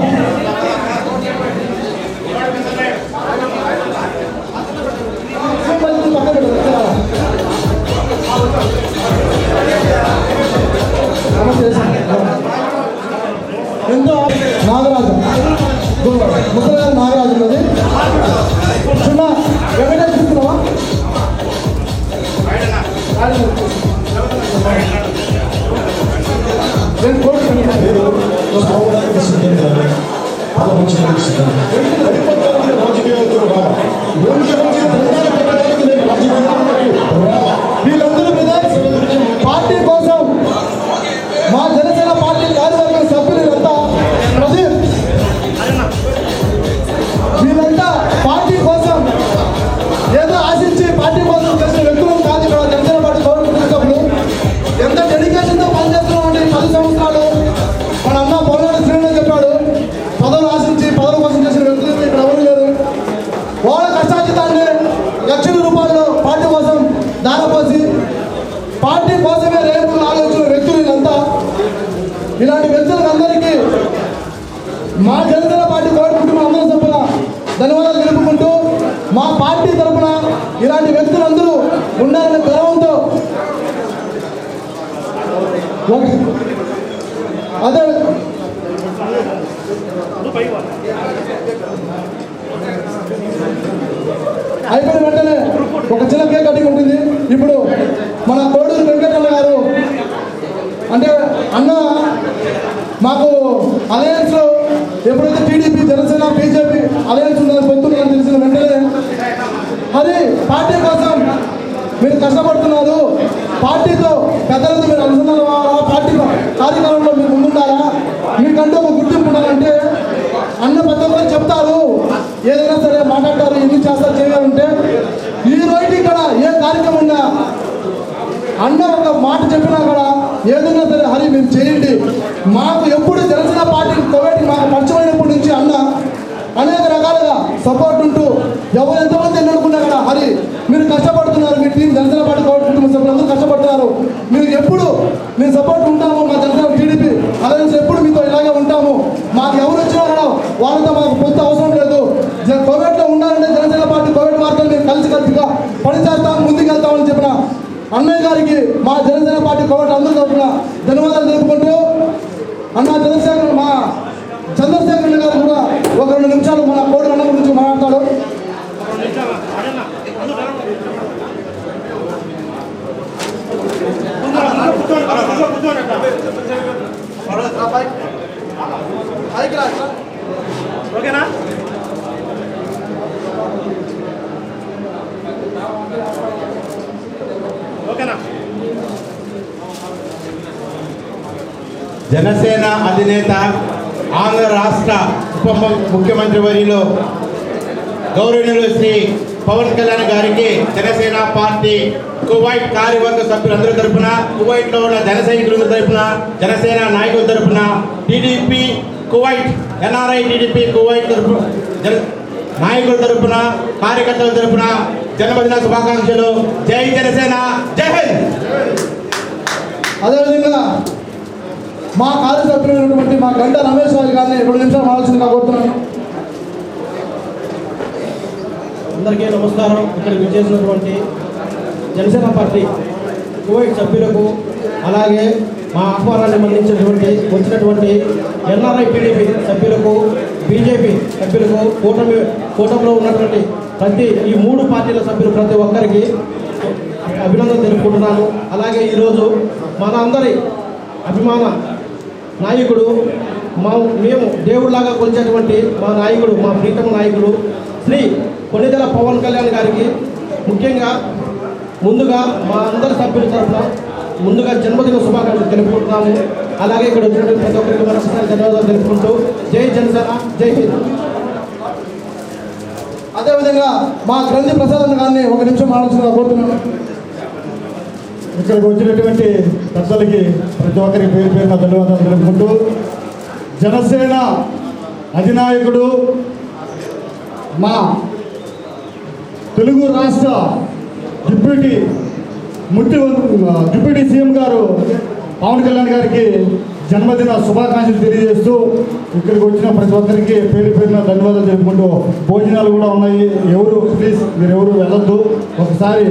ఎంతో నాగరాజు ముసలి నాగరాజు ఉన్నది చిన్న వెంకటేష్ చూస్తున్నావా వీళ్ళందరూ పార్టీ కోసం మా జనసేన పార్టీ కార్యవర్గ సభ్యులంతా వీళ్ళంతా పార్టీ కోసం ఏదో ఆశించి పార్టీ కోసం చేసిన వ్యక్తులు కాదు. ఇక్కడ జనసేన పార్టీ గౌరవ సభ్యులు ఎంత డెడికేషన్తో పనిచేస్తున్నాం అంటే 10 సంవత్సరాలు మన అన్న పోలాడు శ్రీను చెప్పాడు. పదవులు ఆశించి పదవుల కోసం చేసిన వ్యక్తులు ఇక్కడ ఎవరు లేరు. వాళ్ళ కష్టాజితాన్ని లక్షల రూపాయలు పార్టీ కోసం దారపోసి పార్టీ కోసమే రేపు ఆలోచించిన వ్యక్తులు వీళ్ళంతా. ఇలాంటి వ్యక్తులందరికీ మా జనసేన పార్టీ కోటి కుటుంబం అందరూ సభ్యుల ధన్యవాదాలు తెలుపుకుంటూ మా పార్టీ తరఫున ఇలాంటి వ్యక్తులందరూ ఉండాలనే గర్వంతో అదే అయిపోయిన వెంటనే ఒక చిన్న కేక్ కటింగ్ ఉంటుంది. ఇప్పుడు మన కోడూరు వెంకటరమణ గారు అంటే అన్న మాకు అలయన్స్లో ఎప్పుడైతే టీడీపీ జనసేన బీజేపీ అలయన్స్ ఉందని పొత్తున్నదని తెలిసిన వెంటనే అది పార్టీ కోసం మీరు కష్టపడుతున్నారు, పార్టీతో పెద్దలతో మీరు అనుసంధానం పార్టీ కార్యక్రమంలో మీరు ముందుంటారా, మీకంటూ ఒక గుర్తింపు ఉండాలంటే అన్న ప్రతి ఒక్కరు చెప్తారు, ఏదైనా సరే మాట్లాడతారు, ఎన్ని చేస్తారు చేయాలంటే ఈ రోజు ఇక్కడ ఏ కార్యక్రమం ఉన్నా అన్న ఒక మాట చెప్పినా కూడా ఏదైనా సరే హరి మీరు చేయండి. మాకు ఎప్పుడు జనసేన పార్టీ కోవిడ్ మాకు పరిచయమైనప్పటి నుంచి అన్న అనేక రకాలుగా సపోర్ట్ ఉంటూ ఎవరు ఎంతమంది ఎన్నుకున్నా కూడా హరి మీరు కష్టపడుతున్నారు, మీ టీం జనసేన పార్టీ కోవిడ్ కుటుంబ సభ్యులందరూ కష్టపడుతున్నారు, మీరు ఎప్పుడు మీ సపోర్ట్ ఉంటాము, మా జనసేన టీడీపీ అలయన్స్ ఎప్పుడు మీతో ఇలాగే ఉంటాము, మాకు ఎవరు వచ్చినా కూడా వాళ్ళతో మాకు పొత్తు అవసరం లేదు, కోవిడ్లో ఉండాలంటే జనసేన పార్టీ కోవిడ్ వార్తలు మేము కలిసికట్టుగా పనిచేస్తాం ముందుకెళ్తామని చెప్పిన అన్నయ్య గారికి మా జనసేన పార్టీ కోవిడ్ అందరూ తరఫున ధన్యవాదాలు తెలుపుకుంటూ అన్న చంద్రశేఖర్ మా చంద్రశేఖర్ గారు కూడా ఒక 2 నిమిషాలు మన కోడి అన్న గురించి మాట్లాడతాడు. ఓకేనా? ఓకేనా? జనసేన అధినేత ఆంధ్ర రాష్ట్ర ఉప ముఖ్యమంత్రి వర్యులు గౌరవనీయులు శ్రీ పవన్ కళ్యాణ్ గారికి జనసేన పార్టీ కువైట్ కార్యవర్గ సభ్యులందరి తరఫున, కువైట్లో ఉన్న జన సైనికుల తరఫున, జనసేన నాయకుల తరఫున, TDP Kuwait NRI TDP Kuwait తరఫున నాయకుల తరఫున, కార్యకర్తల తరఫున జన్మదిన శుభాకాంక్షలు. జై జనసేన, జై హింద్. అదేవిధంగా మా కార్యసభ్యులైనటువంటి మా గంట రమేష్ రాజు గారిని 2 నిమిషాలు మాట్లాడుతుందిగా కోరుతున్నాను. అందరికీ నమస్కారం. ఇక్కడ విచ్చేసినటువంటి జనసేన పార్టీ కువైట్ సభ్యులకు, అలాగే మా ఆహ్వానాన్ని మన్నించినటువంటి వచ్చినటువంటి ఎన్ఆర్ఐ టీడీపీ సభ్యులకు, బీజేపీ సభ్యులకు కూటమిలో ఉన్నటువంటి ఈ 3 పార్టీల సభ్యులు ప్రతి ఒక్కరికి అభినందన తెలుపుకుంటున్నాను. అలాగే ఈరోజు మన అందరి అభిమాన నాయకుడు మేము దేవుడిలాగా కొలిచేటువంటి మా నాయకుడు, మా ప్రీతమ నాయకుడు శ్రీ కొణిదెల పవన్ కళ్యాణ్ గారికి ముఖ్యంగా ముందుగా మా అందరి సభ్యుల తరఫున ముందుగా జన్మదిన శుభాకాంక్షలు తెలుపుకుంటున్నాము. అలాగే ఇక్కడ వచ్చినటువంటి ప్రతి ఒక్కరికి మరొకసారి ధన్యవాదాలు తెలుపుకుంటూ జై జనసేన, జై హింద్. అదేవిధంగా మా గ్రంథి ప్రసాద్ గారిని ఒక నిమిషం ఆలోచన కోరుతున్నాను. ఇక్కడికి వచ్చినటువంటి పెద్దలకి ప్రతి ఒక్కరికి పేరు పేరున ధన్యవాదాలు తెలుపుకుంటూ జనసేన అధినాయకుడు మా తెలుగు రాష్ట్ర డిప్యూటీ సీఎం గారు పవన్ కళ్యాణ్ గారికి జన్మదిన శుభాకాంక్షలు తెలియజేస్తూ ఇక్కడికి వచ్చిన ప్రతి ఒక్కరికి పేరు పేరున ధన్యవాదాలు తెలుపుకుంటూ భోజనాలు కూడా ఉన్నాయి. ప్లీజ్ మీరు ఎవరు వెళ్ళొద్దు. ఒకసారి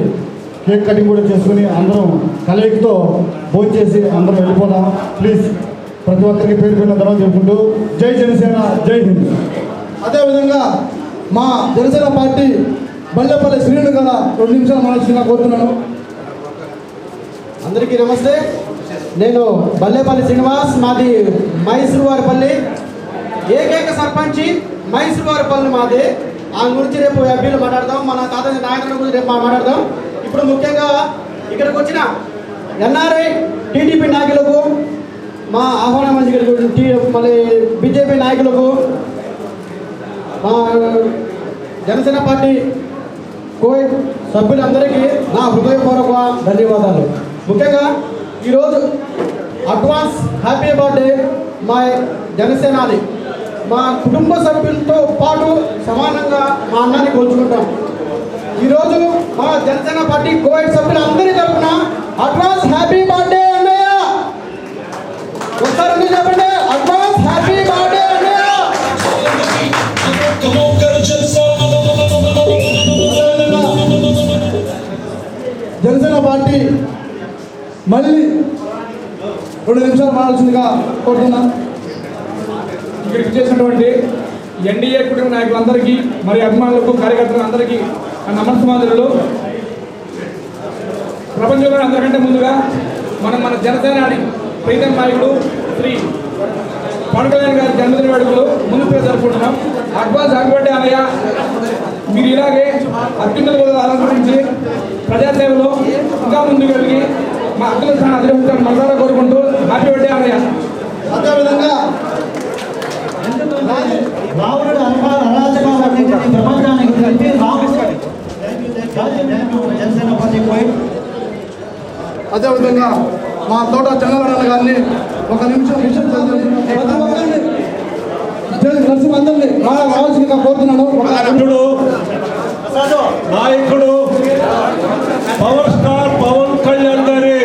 కేక్ కటింగ్ కూడా చేసుకుని అందరం కలయికతో భోజనం చేసి అందరం వెళ్ళిపోదాం. ప్లీజ్ ప్రతి ఒక్కరికి పేరు పేరున ధన్యవాదాలు తెలుపుకుంటూ జై జనసేన, జై హింద్. అదేవిధంగా మా జనసేన పార్టీ బల్లెపల్లి శ్రీను గారు 2 నిమిషాలు మనసుగా కోరుతున్నాను. అందరికీ నమస్తే. నేను బల్లేపల్లి శ్రీనివాస్, మాది మైసూరువారిపల్లి, ఏకైక సర్పంచి మైసూరువారిపల్లి మాది. ఆ గురించి రేపు ఎంపీలు మాట్లాడదాం, మన తాత నాయకుల గురించి రేపు మాట్లాడదాం. ఇప్పుడు ముఖ్యంగా ఇక్కడికి వచ్చిన ఎన్ఆర్ఐ టీడీపీ నాయకులకు, మా ఆహ్వానం మళ్ళీ బీజేపీ నాయకులకు, మా జనసేన పార్టీ కోవిడ్ సభ్యులందరికీ నా హృదయపూర్వక ధన్యవాదాలు. ముఖ్యంగా ఈరోజు అడ్వాన్స్ హ్యాపీ బర్త్డే మా జనసేనాని. మా కుటుంబ సభ్యులతో పాటు సమానంగా మా అన్నాన్ని కొలుచుకుంటాం. ఈరోజు మా జనసేన పార్టీ కోవిడ్ సభ్యులందరి తరఫున అడ్వాన్స్ హ్యాపీ బర్త్డే అన్నయ్య. ఒకసారి చెప్పండి, అడ్వాన్స్ హ్యాపీ బర్త్డే అన్నయ్య. జనసేన పార్టీ మళ్ళీ 2 నిమిషాలు మాట్లాడాల్సిందిగా కోరుతున్నాను. ఇక్కడికి చేసినటువంటి ఎన్డీఏ కుటుంబ నాయకులందరికీ మరి అభిమానులకు కార్యకర్తలందరికీ నమస్కారాలు. ప్రపంచంలో అందరికంటే ముందుగా మన జనసేన ప్రీతం నాయకుడు శ్రీ పవన్ కళ్యాణ్ గారి జన్మదిన వేడుకలు ముందు పేరు జరుపుకుంటున్నాం. అడ్వాన్స్ హ్యాపీ బర్త్డే అన్నయ్య. మీరు ఇలాగే అత్యున్నత పదవులు అలంకరించి ప్రజాసేవలో ఇంకా ముందుకు వెళ్ళి మా అక్కల స్థానం అధిరోహించాలని మనసారా కోరుకుంటూ హ్యాపీ బర్త్డే అన్నయ్య. అదేవిధంగా రావణుడు అరాచకాన్ని ప్రపంచానికి కలిపి జనసేన పార్టీ అదేవిధంగా మా తోట చంద్రబాబు గారిని 1 నిమిషం నరసింహందరిని రావాల్సిందిగా కోరుతున్నాను. నాయకుడు పవర్ స్టార్ పవన్ కళ్యాణ్ గారి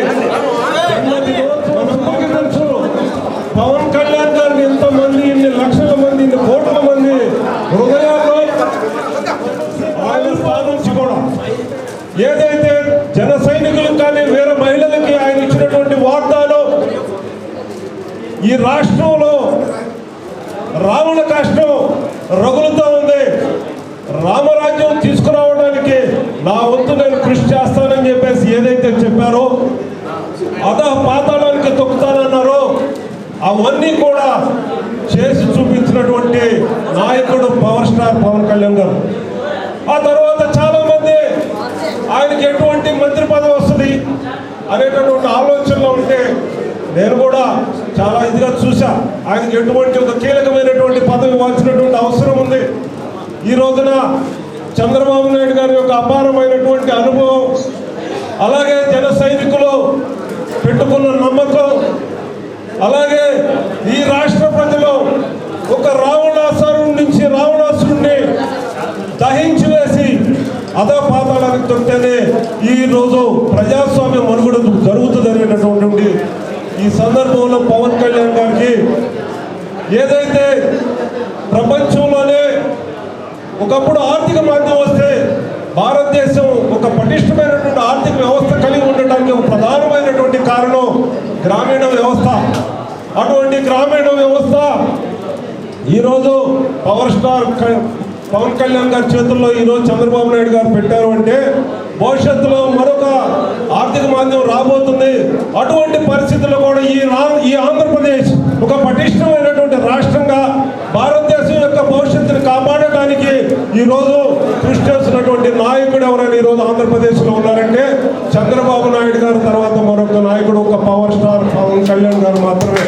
మనకు తెలుసు. పవన్ కళ్యాణ్ గారిని ఎంతమంది, ఇన్ని లక్షల మంది, ఇన్ని కోట్ల మంది హృదయాల్లో ఆయన స్థానించి కూడా ఏదైతే జన సైనికులకు కానీ వేరే మహిళలకి ఆయన ఇచ్చినటువంటి వాగ్దానం ఈ రాష్ట్రంలో రావణ కష్టం రగులుతూ ఉంది. రామరాజ్యం తీసుకురావడానికి నా వంతు నేను కృషి చేస్తానని చెప్పేసి ఏదైతే చెప్పారో, పాతాళానికి తొక్కుతానన్నారో అవన్నీ కూడా చేసి చూపించినటువంటి నాయకుడు పవర్ స్టార్ పవన్ కళ్యాణ్ గారు. ఆ తర్వాత చాలా మంది ఆయనకి ఎటువంటి మంత్రి పదవి వస్తుంది అనేటటువంటి ఆలోచనలో ఉంటే నేను కూడా చాలా ఇదిగా చూసా. ఆయనకి ఎటువంటి ఒక కీలకమైనటువంటి పదవి ఇవ్వాల్సినటువంటి అవసరం ఉంది. ఈ రోజున చంద్రబాబు నాయుడు గారి యొక్క అపారమైనటువంటి అనుభవం, అలాగే జన సైనికులు పెట్టుకున్న నమ్మకం, అలాగే ఈ రాష్ట్ర ప్రజలు ఒక రావణాసురుణ్ణి దహించి వేసి పాతాళానికి తొక్కితేనే ఈరోజు ప్రజాస్వామ్యం మనుగడ జరుగుతుంది అనేటటువంటి ఈ సందర్భంలో పవన్ కళ్యాణ్ గారికి ఏదైతే ప్రపంచంలోనే ఒకప్పుడు ఆర్థిక మాంద్యం వస్తే భారతదేశం ఒక పటిష్టమైనటువంటి ఆర్థిక వ్యవస్థ కలిగి ఉండటానికి ఒక ప్రధానమైనటువంటి కారణం గ్రామీణ వ్యవస్థ. అటువంటి గ్రామీణ వ్యవస్థ ఈరోజు పవర్ స్టార్ పవన్ కళ్యాణ్ గారి చేతుల్లో ఈరోజు చంద్రబాబు నాయుడు గారు పెట్టారు అంటే భవిష్యత్తులో మరొక ఆర్థిక మాంద్యం రాబోతుంది. అటువంటి పరిస్థితుల్లో కూడా ఈ ఆంధ్రప్రదేశ్ ఒక పటిష్టమైనటువంటి రాష్ట్రంగా భారతదేశం యొక్క భవిష్యత్తును కాపాడటానికి ఈరోజు కృషి చేస్తున్నటువంటి నాయకుడు ఎవరైనా ఈరోజు ఆంధ్రప్రదేశ్లో ఉన్నారంటే చంద్రబాబు నాయుడు గారి తర్వాత మరొక నాయకుడు ఒక పవర్ స్టార్ పవన్ కళ్యాణ్ గారు మాత్రమే.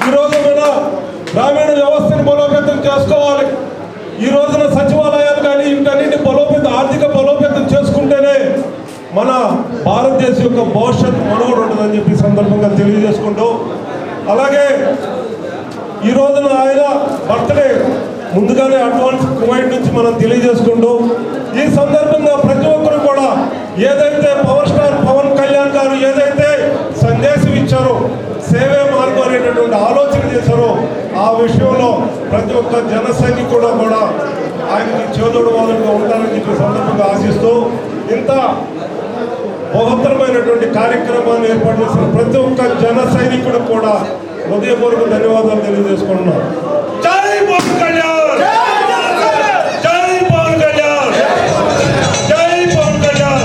ఈరోజు మన గ్రామీణ వ్యవస్థను బలోపేతం చేసుకోవాలి. ఈ రోజున సచివాలయాలు కానీ వీటన్నింటి ఆర్థిక బలోపేతం చేసుకుంటేనే మన భారతదేశం యొక్క భవిష్యత్తు మనుగడ ఉంటుందని చెప్పి సందర్భంగా తెలియజేసుకుంటూ, అలాగే ఈ రోజున ఆయన బర్త్డే ముందుగానే అడ్వాన్స్ కువైట్ నుంచి మనం తెలియజేసుకుంటూ, ఈ సందర్భంగా ప్రతి ఒక్కరు కూడా ఏదైతే పవర్ స్టార్ పవన్ కళ్యాణ్ గారు ఏదైతే సందేశం ఇచ్చారో, సేవే మార్గం అనేటటువంటి ఆలోచన చేశారో, ఆ విషయంలో ప్రతి ఒక్క జన సైనికుడు కూడా ఆయనకి చేదోడు వాదులుగా ఉంటారని చెప్పి సందర్భంగా ఆశిస్తూ, ఇంత మహత్తరమైనటువంటి కార్యక్రమాన్ని ఏర్పాటు చేసిన ప్రతి ఒక్క జన సైనికుడు కూడా హృదయపూర్వక ధన్యవాదాలు తెలియజేసుకుంటున్నాను. జై పవన్ కళ్యాణ్, జై పవన్ కళ్యాణ్, జై పవన్ కళ్యాణ్,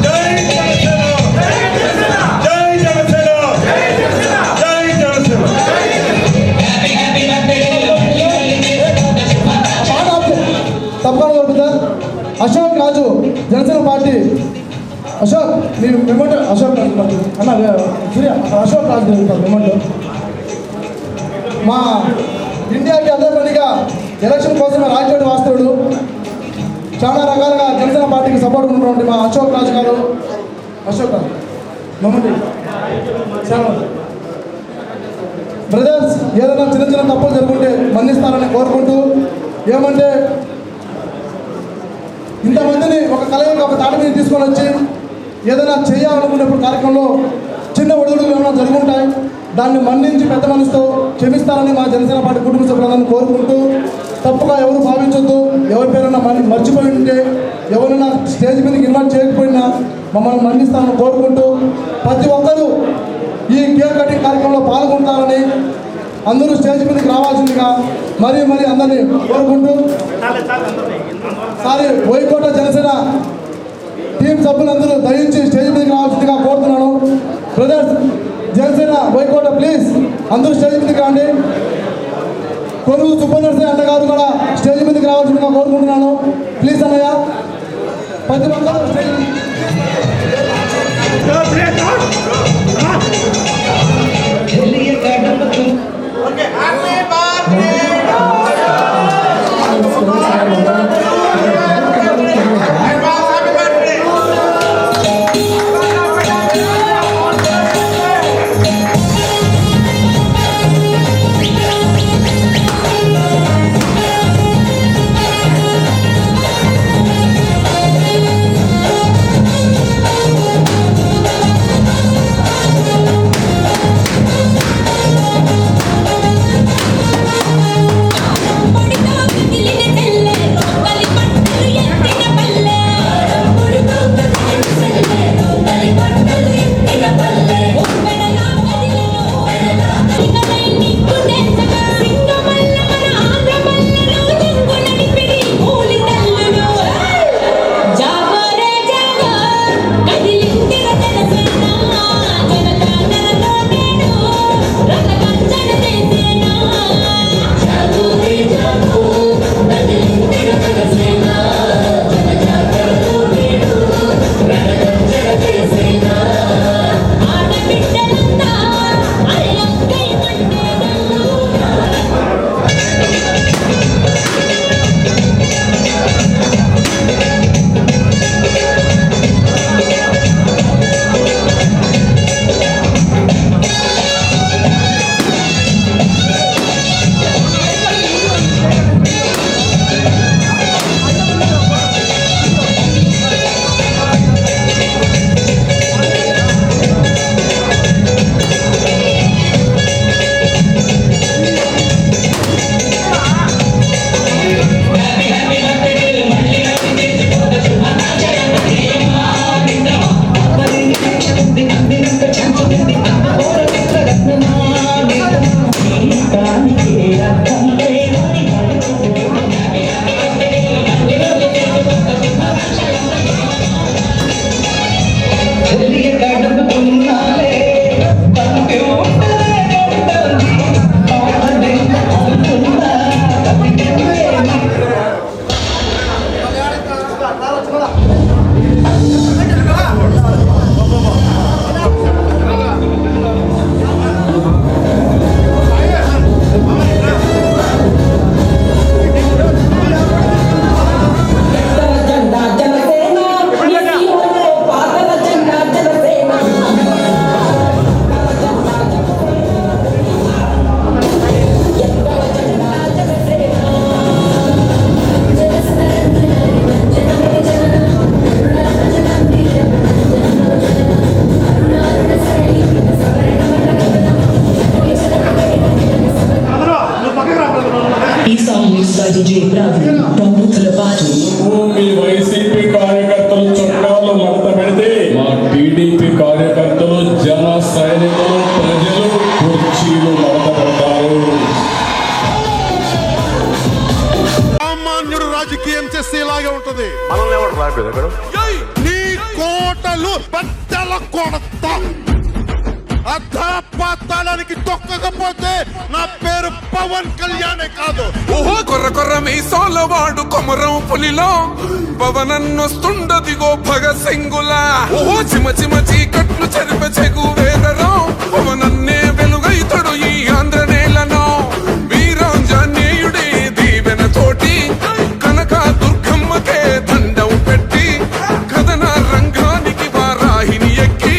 జై జనసేన, జై జనసేన, జై జనసేన. తప్పకుండా అశోక్ రాజు జనసేన పార్టీ. అశోక్ మీరు మెమోట్ అశోక్ రాజు అన్న సూర్య అశోక్ రాజు మెమోట్ మా ఇండియాకి అదే పనిగా ఎలక్షన్ కోసం రాజకీయ వాస్తవుడు, చాలా రకాలుగా జనసేన పార్టీకి సపోర్ట్ ఉన్నటువంటి మా అశోక్ రాజు గారు. అశోక్ రాజు మెమోట్ బ్రదర్స్, ఏదైనా చిన్న చిన్న తప్పులు జరుగుంటే మన్నిస్తారని కోరుకుంటూ, ఏమంటే ఇంతమందిని ఒక కలయిక ఒక తాటి మీద తీసుకొని వచ్చి ఏదైనా చేయాలనుకునేప్పుడు కార్యక్రమంలో చిన్న ఒడుగులు ఏమైనా జరుగుంటాయి, దాన్ని మన్నించి పెద్ద మనసుతో క్షమిస్తారని మా జనసేన పార్టీ కుటుంబ సభ్యులందరినీ కోరుకుంటూ, తప్పుగా ఎవరు భావించొద్దు. ఎవరి పేరైనా మర్చిపోయి ఉంటే, ఎవరైనా స్టేజ్ మీదకి ఇన్వైట్ చేయకపోయినా మమ్మల్ని మన్నిస్తారని కోరుకుంటూ, ప్రతి ఒక్కరూ ఈ కేక్ కటింగ్ కార్యక్రమంలో పాల్గొంటారని, అందరూ స్టేజ్ మీదకి రావాల్సిందిగా మరీ అందరినీ కోరుకుంటూ, సారీ వైకోట జనసేన టీం సభ్యులందరూ దయించి స్టేజ్ మీదకి రావాల్సిందిగా కోరుతున్నాను. బ్రదర్స్, జనసేన వైకోట ప్లీజ్ అందరూ స్టేజ్ మీదకి రండి. కొరువు సుబ్బనర్సయ్య అన్న గారు కూడా స్టేజ్ మీదకి రావాల్సిందిగా కోరుకుంటున్నాను. ప్లీజ్ అన్నయ్య, ప్రతి ఒక్కరూ స్టేజ్ నీ కోటలు బద్దల కొడతా. అధాపాతాళానికి తొక్కకపోతే నా పేరు పవన్ కళ్యాణే కాదు. ఓహో కొర్ర కొర్ర మీసాలవాడు కొమరం పులిలో పవనన్నొస్తుండదిగో భగత్ సింగులా. ఓహో చిమ చిమ చీకట్లు చెరిప చెగు వేదరం పవనన్నే వెలుగైతడు ఈ ఆంధ్ర నేలను. వీరాంజనేయుడి దీవెన తోటి కనక దుర్గమ్మకే దండం పెట్టి కథన రంగానికి వారాహిని ఎక్కి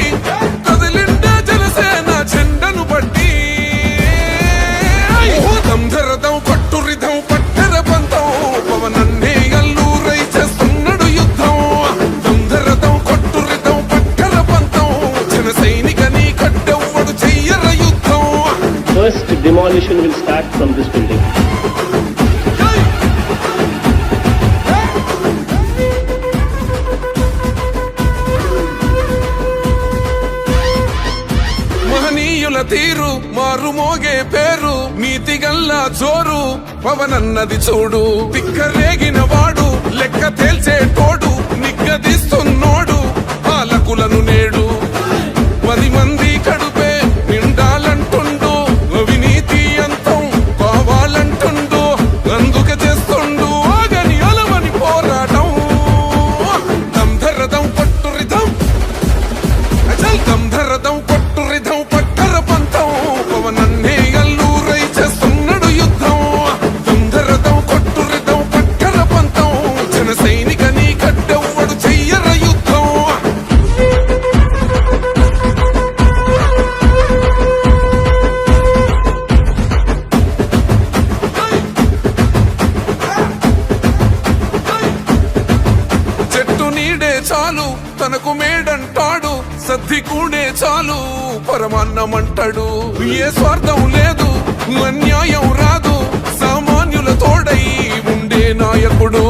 కదిలిండే జనసేన జెండను బట్టి. దంధరదం కొట్టురిదం పట్టర పంతం పవనన్నే అల్లూరై చేస్తున్నాడు యుద్ధం. దంధరదం కొట్టురిదం పట్టర పంతం జన సైనిక నీ కట్టెవ్వడు చెయ్యర యుద్ధం. First demolition will start from this building. మహనీయుల తీరు మారుమోగే పేరు నీతిగల్లా జోరు పవనన్నది చూడు. తిక్కరేగిన వాడు లెక్క తేల్చేటోడు నిగ్గదీస్తున్నోడు పాలకులను నేడు. 10 మంది కడుపే నిండాలంటుండు అవినీతి అంతం కావాలంటుండు. అందుకే చేస్తుండు ఆగని అలవని పోరాటం. దంధరదం కొట్టురిదం అచల్ దంధరదం కొట్టురిదం పట్టర పంతం పవనన్నే అల్లూరై చేస్తున్నాడు యుద్ధం. దంధరదం కొట్టురిదం పట్టర పంతం జన సైనిక నీ కట్టెవ్వడు చెయ్యర యుద్ధం. చెట్టు నీడే చాలు తనకు మేడంటాడు సద్ది కూడే చాలు పరమాన్నమంటాడు. ఏ స్వార్థం లేదు అన్యాయం రాదు సామాన్యుల తోడై ఉండే నాయకుడు.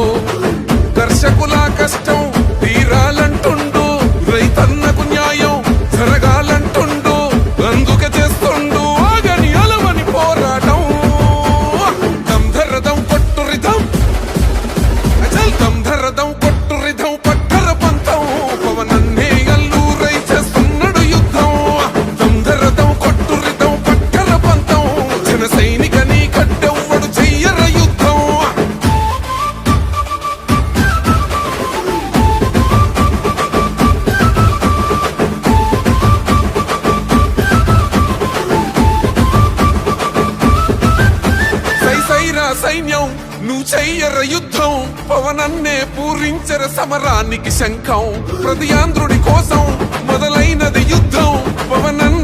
దర్శకుల కష్టం తీరాలంటుండు రైతన్నకు న్యాయం జరగాలంటుండు. అందుకే చేస్తుండు ఆగని అలవని పోరాటం. దంధరదం కొట్టురిదం అచల్ దంధరదం కొట్టురిదం పట్టర పంతం పవనన్నే అల్లూరై చేస్తున్నాడు యుద్ధం. దంధరదం కొట్టురిదం పట్టర పంతం జన సైనిక నీ కట్టెవ్వడు చెయ్యర యుద్ధం. సైసైరా సైన్యం నువ్వు చెయ్యర యుద్ధం పవనన్నే పూరించర సమరానికి శంఖం. ప్రతి ఆంధ్రుడి కోసం మొదలైనది యుద్ధం పవనన్న